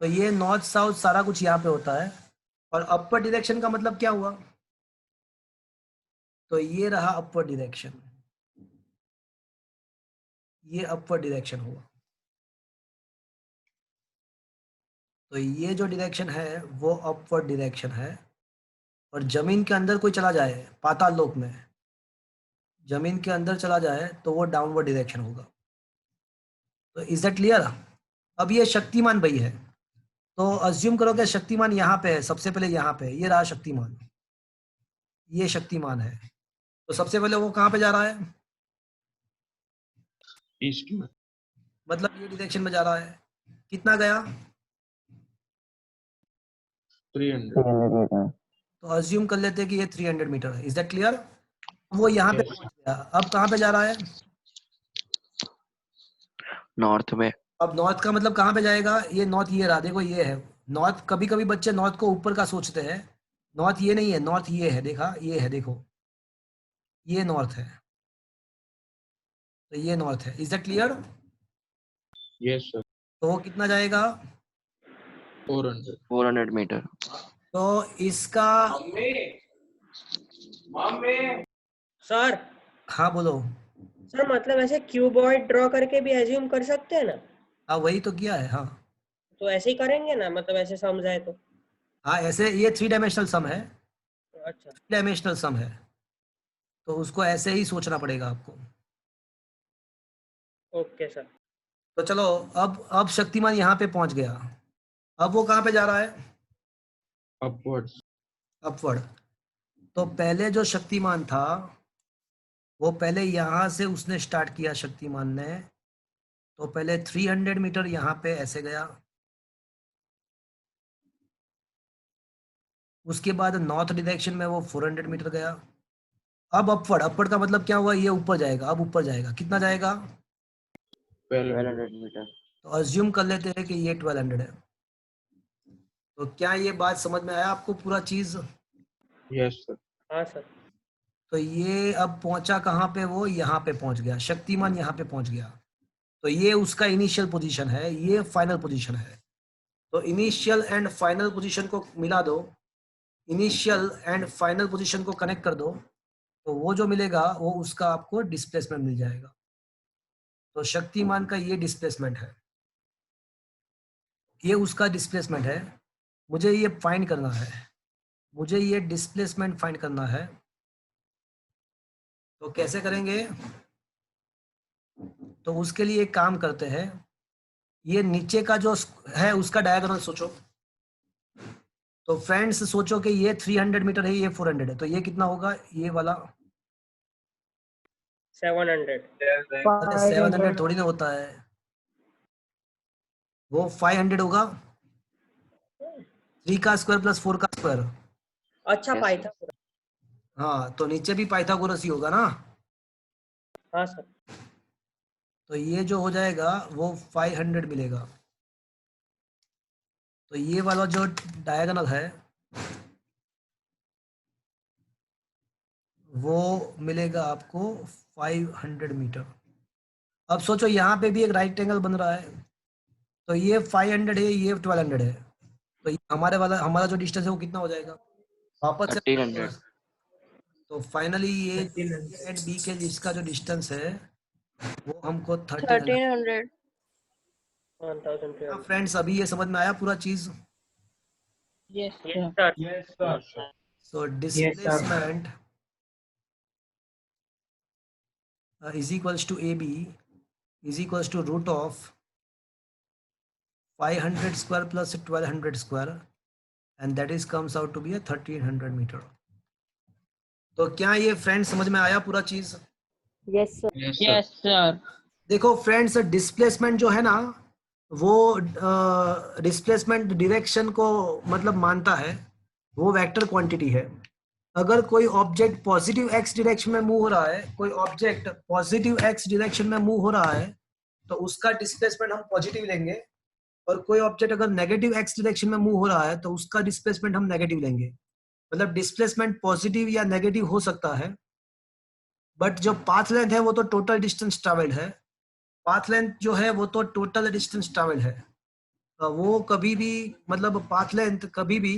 तो ये नॉर्थ साउथ सारा कुछ यहाँ पे होता है। और अपर डायरेक्शन का मतलब क्या हुआ? तो ये रहा अपर डायरेक्शन, ये अपर डायरेक्शन हुआ। तो ये जो डायरेक्शन है वो अपवर्ड डायरेक्शन है। और जमीन के अंदर कोई चला जाए पाताल लोक में, जमीन के अंदर चला जाए तो वो डाउनवर्ड डायरेक्शन होगा। तो इज दैट क्लियर? अब ये शक्तिमान भाई है, तो अज्यूम करो कि शक्तिमान यहाँ पे है, सबसे पहले यहाँ पे ये रहा शक्तिमान, ये शक्तिमान है। तो सबसे पहले वो कहाँ पे जा रहा है? ईस्ट में। मतलब ये डायरेक्शन में जा रहा है। कितना गया? 300। तो अज्यूम कर लेते हैं कि ये 300 मीटर है। Is that clear? वो यहाँ पे पहुंच गया। अब कहाँ पे जा रहा है? नॉर्थ में। अब नॉर्थ का मतलब कहाँ पे जाएगा? ये नॉर्थ ये रहा, देखो ये है नॉर्थ। कभी कभी बच्चे नॉर्थ को ऊपर का सोचते हैं, नॉर्थ ये नहीं है, नॉर्थ ये है, देखा ये है, देखो ये नॉर्थ है, तो ये नॉर्थ है। Is that clear? Yes sir. तो वो कितना जाएगा? 400 मीटर। तो इसका सर। हाँ बोलो। सर मतलब ऐसे क्यूबॉइड ड्रॉ करके भी एज्यूम कर सकते हैं ना? हाँ वही तो किया है। हाँ तो ऐसे ही करेंगे ना, मतलब ऐसे समझाए तो? हाँ ऐसे, ये 3 डायमेंशनल सम है, अच्छा। 3 डायमेंशनल सम है, तो उसको ऐसे ही सोचना पड़ेगा आपको। Okay sir. तो चलो अब शक्तिमान यहाँ पे पहुंच गया। अब वो कहाँ पे जा रहा है? अपवर्ड्स। अपवर्ड। तो पहले जो शक्तिमान था वो पहले यहाँ से उसने स्टार्ट किया, शक्तिमान ने। तो पहले 300 मीटर यहाँ पे ऐसे गया, उसके बाद नॉर्थ डायरेक्शन में वो 400 मीटर गया। अब अपवर्ड, अपवर्ड का मतलब क्या हुआ? ये ऊपर जाएगा, अब ऊपर जाएगा। कितना जाएगा? 1200 मीटर। तो अज्यूम कर लेते हैं कि ये 1200 है। तो क्या ये बात समझ में आया आपको पूरा चीज? Yes sir. हाँ सर। तो ये अब पहुंचा कहाँ पे? वो यहाँ पे पहुंच गया, शक्तिमान यहाँ पे पहुंच गया। तो ये उसका इनिशियल पोजीशन है, ये फाइनल पोजीशन है। तो इनिशियल एंड फाइनल पोजीशन को मिला दो, इनिशियल एंड फाइनल पोजीशन को कनेक्ट कर दो, तो वो जो मिलेगा वो उसका आपको डिस्प्लेसमेंट मिल जाएगा। तो शक्तिमान का ये डिस्प्लेसमेंट है, ये उसका डिस्प्लेसमेंट है। मुझे ये फाइंड करना है, मुझे ये डिस्प्लेसमेंट फाइंड करना है। तो कैसे करेंगे? तो उसके लिए एक काम करते हैं, ये नीचे का जो है उसका डायगोनल सोचो। तो फ्रेंड्स सोचो कि ये 300 मीटर है, ये 400 है, तो ये कितना होगा? ये वाला 700। 700 थोड़ी ना होता है, वो 500 होगा। 3 का स्क्वायर प्लस 4 का स्क्वायर। अच्छा पाइथागोरस। हाँ तो नीचे भी पाइथागोरस ही होगा ना। हाँ सर। तो ये जो हो जाएगा वो 500 मिलेगा। तो ये वाला जो डायगोनल है वो मिलेगा आपको 500 मीटर। अब सोचो यहाँ पे भी एक राइट एंगल बन रहा है, तो ये 500 है, ये 1200 है, तो ये हमारा जो डिस्टेंस है वो कितना हो जाएगा? वापस से 1300। तो फाइनली ये एंड बी के जिसका जो डिस्टेंस है वो हमको 1300। 1300। फ्रेंड्स अभी ये समझ में आया पूरा चीज? Yes sir. Yes sir. So displacement is equals to AB is equals to root of 500 square plus 1200 square, and that is comes out to be a 1300 meter. तो क्या ये फ्रेंड्स समझ में आया पूरा चीज? Yes sir. Yes, sir. Yes sir. देखो friends, displacement जो है ना वो डिस्प्लेसमेंट डायरेक्शन को मतलब मानता है, वो वेक्टर क्वांटिटी है। अगर कोई ऑब्जेक्ट पॉजिटिव एक्स डायरेक्शन में मूव हो रहा है, कोई ऑब्जेक्ट पॉजिटिव एक्स डायरेक्शन में मूव हो रहा है तो उसका डिस्प्लेसमेंट हम पॉजिटिव लेंगे, और कोई ऑब्जेक्ट अगर नेगेटिव एक्स डायरेक्शन में मूव हो रहा है तो उसका डिस्प्लेसमेंट हम नेगेटिव लेंगे। मतलब डिस्प्लेसमेंट पॉजिटिव या नेगेटिव हो सकता है, बट जो पाथ लेंथ है वो तो टोटल डिस्टेंस ट्रैवल्ड है। पाथ लेंथ जो है वो तो टोटल डिस्टेंस ट्रैवल्ड है, वो कभी भी मतलब पाथ लेंथ कभी भी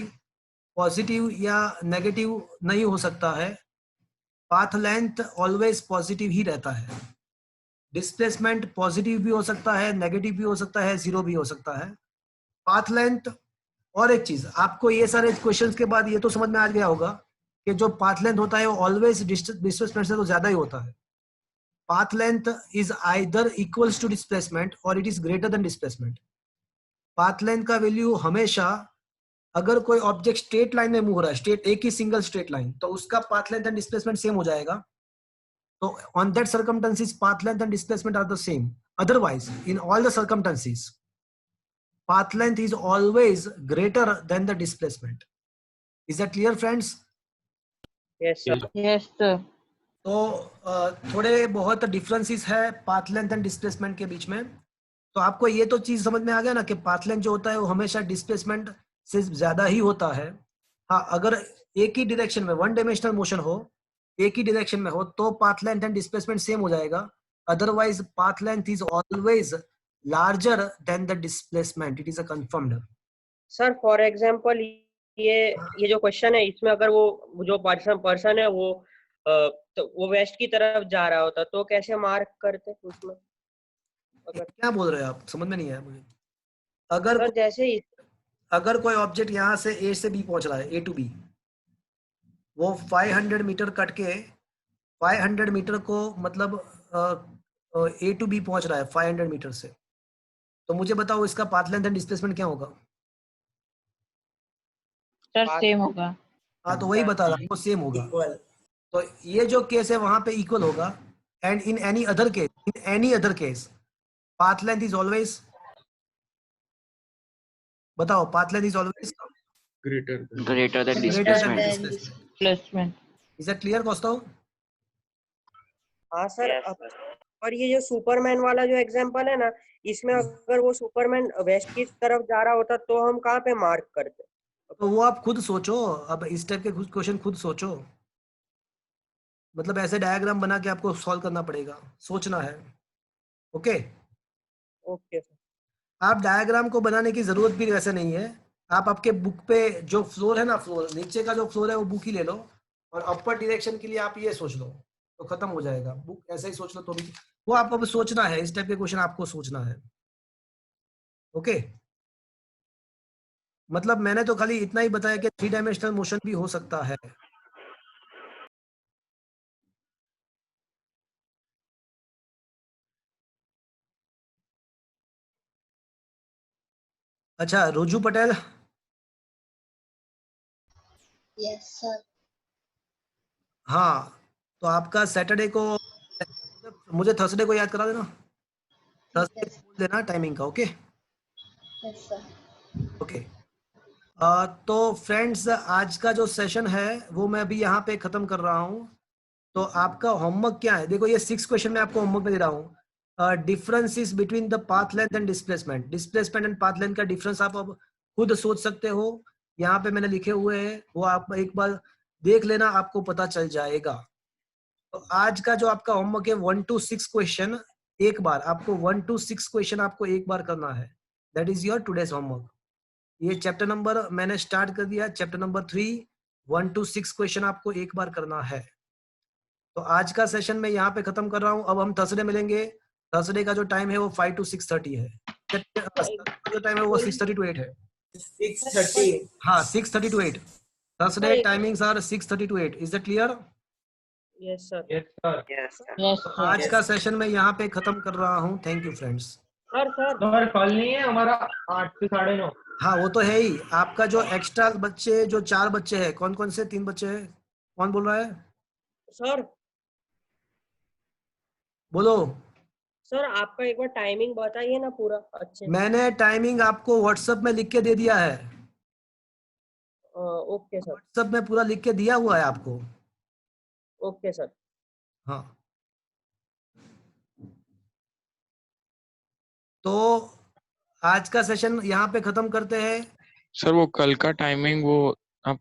पॉजिटिव या नेगेटिव नहीं हो सकता है। पाथ लेंथ ऑलवेज पॉजिटिव ही रहता है। डिस्प्लेसमेंट पॉजिटिव भी हो सकता है, नेगेटिव भी हो सकता है, जीरो भी हो सकता है। पाथ लेंथ, और एक चीज आपको ये सारे क्वेश्चंस के बाद ये तो समझ में आ गया होगा कि जो पाथ लेंथ होता है वो ऑलवेज डिस्प्लेसमेंट से तो ज्यादा ही होता है। Path length is either equals to displacement और it is greater than displacement. Path length का वैल्यू हमेशा, अगर कोई ऑब्जेक्ट स्ट्रेट लाइन में मूव हो रहा है, स्ट्रेट एक ही सिंगल स्ट्रेट लाइन, तो उसका path length and displacement same हो जाएगा। तो on that circumstances path length and displacement are the same. Otherwise in all the circumstances path length is always greater than the displacement. Is that clear friends? Yes sir. Yes sir. तो थोड़े बहुत differences है path length and displacement के बीच में। तो आपको ये तो चीज समझ में आ गया ना कि पाथ लेंथ जो होता है वो हमेशा डिस्प्लेसमेंट से ज्यादा ही होता है। हाँ, अगर एक ही डायरेक्शन में वन डायमेंशनल मोशन हो, एक ही डायरेक्शन में हो, तो path length and displacement same हो जाएगा। Otherwise path length is always larger than the displacement. It is a confirmed. Sir for example ये जो क्वेश्चन है, इसमें अगर वो जो पर्सन है वो तो वो वेस्ट की तरफ जा रहा होता तो कैसे मार्क करते उसमें? क्या बोल रहे हैं आप? समझ में नहीं आया मुझे। अगर सर जैसे अगर कोई ऑब्जेक्ट यहाँ से ए से बी पहुंच रहा है, ए टू बी, वो 500 मीटर कट के 500 मीटर को मतलब ए टू बी पहुंच रहा है 500 मीटर से, तो मुझे बताओ इसका पाथ लेंथ एंड डिस्प्लेसमेंट क्या होगा? सर सेम होगा। हाँ, तो वही बता रहा हूँ, सेम होगा। तो ये जो केस है वहां पे इक्वल होगा। And in any other case path length is always, बताओ, path length is always greater than displacement. Displacement. Is that clear Kaustav? हाँ सर। और ये जो सुपरमैन वाला जो एग्जांपल है ना, इसमें अगर वो सुपरमैन वेस्ट की तरफ जा रहा होता तो हम कहाँ पे मार्क करते? तो वो आप खुद सोचो, अब इस टाइप के कुछ क्वेश्चन खुद सोचो, मतलब ऐसे डायग्राम बना के आपको सॉल्व करना पड़ेगा, सोचना है। Okay okay sir. आप डायग्राम को बनाने की जरूरत भी वैसे नहीं है। आप आपके बुक पे जो फ्लोर है ना, फ्लोर नीचे का जो फ्लोर है वो बुक ही ले लो, और अपर डायरेक्शन के लिए आप ये सोच लो तो खत्म हो जाएगा। बुक ऐसे ही सोच लो तो भी, वो आप अब सोचना है, इस टाइप के क्वेश्चन आपको सोचना है। ओके, मतलब मैंने तो खाली इतना ही बताया कि 3 डायमेंशनल मोशन भी हो सकता है। अच्छा, रुजू पटेल। Yes sir. हाँ, तो आपका सैटरडे को, मुझे थर्सडे को याद करा देना, थर्सडे बोल देना टाइमिंग का। Okay yes sir. ओके। तो फ्रेंड्स, आज का जो सेशन है वो मैं अभी यहाँ पे खत्म कर रहा हूँ। तो आपका होमवर्क क्या है? देखो, ये 6 क्वेश्चन मैं आपको होमवर्क में दे रहा हूँ। Differences between the path length and displacement. Displacement and path length का डिफरेंस आप अब खुद सोच सकते हो, यहाँ पे मैंने लिखे हुए हैं, वो आप एक बार देख लेना, आपको पता चल जाएगा। तो आज का जो आपका होमवर्क है 1 to 6 क्वेश्चन, एक बार आपको 1 to 6 क्वेश्चन आपको एक बार करना है। That is your today's homework. ये चैप्टर नंबर मैंने स्टार्ट कर दिया, चैप्टर नंबर 3, 1 to 6 क्वेश्चन आपको एक बार करना है। तो आज का सेशन मैं यहाँ पे खत्म कर रहा हूँ। अब हम थर्सडे मिलेंगे। थर्सडे का जो टाइम है वो 5 to 6:30 है। जो टाइम है वो 6:30 to 8 है। 6:30. हाँ, 6:30 to 8। Thursday timings are 6:30 to 8। Is that clear? Yes sir. Yes, sir. Yes sir. आज का सेशन मैं यहाँ पे खत्म कर रहा हूँ। Thank you friends. सर कल नहीं है हमारा 8 से 9:30। हाँ, वो तो है ही। आपका जो एक्स्ट्रा बच्चे, जो 4 बच्चे हैं, कौन कौन से? 3 बच्चे हैं, कौन बोल रहा है? सर बोलो। सर आपका एक बार टाइमिंग बताइए ना पूरा अच्छे से। मैंने टाइमिंग आपको व्हाट्सएप में लिख के दे दिया है। Okay sir. व्हाट्सएप में पूरा लिख के दिया हुआ है आपको। Okay sir. हाँ, तो आज का सेशन यहाँ पे खत्म करते हैं। सर वो कल का टाइमिंग वो आप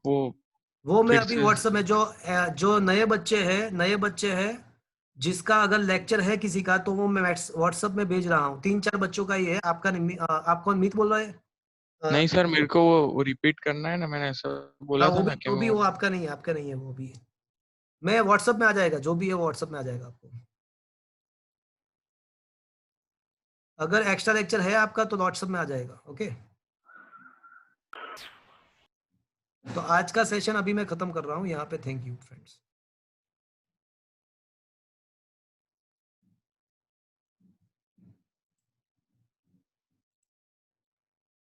वो मैं फिर अभी से- व्हाट्सएप में जो नए बच्चे हैं जिसका अगर लेक्चर है किसी का तो वो मैं व्हाट्सएप में भेज रहा हूँ। 3-4 बच्चों का ही है। आपका आप कौन मीत बोल रहे हैं? नहीं सर, मेरे को वो रिपीट करना है ना, मैंने ऐसा बोला हाँ, था ना कि वो आपका नहीं है, वो भी है। मैं व्हाट्सएप में आ जाएगा, जो भी है वो व्हाट्सएप में आ जाएगा आपको। अगर एक्स्ट्रा लेक्चर है आपका तो व्हाट्सएप में आ जाएगा। ओके, तो आज का सेशन अभी मैं खत्म कर रहा हूँ यहाँ पे। Thank you friends.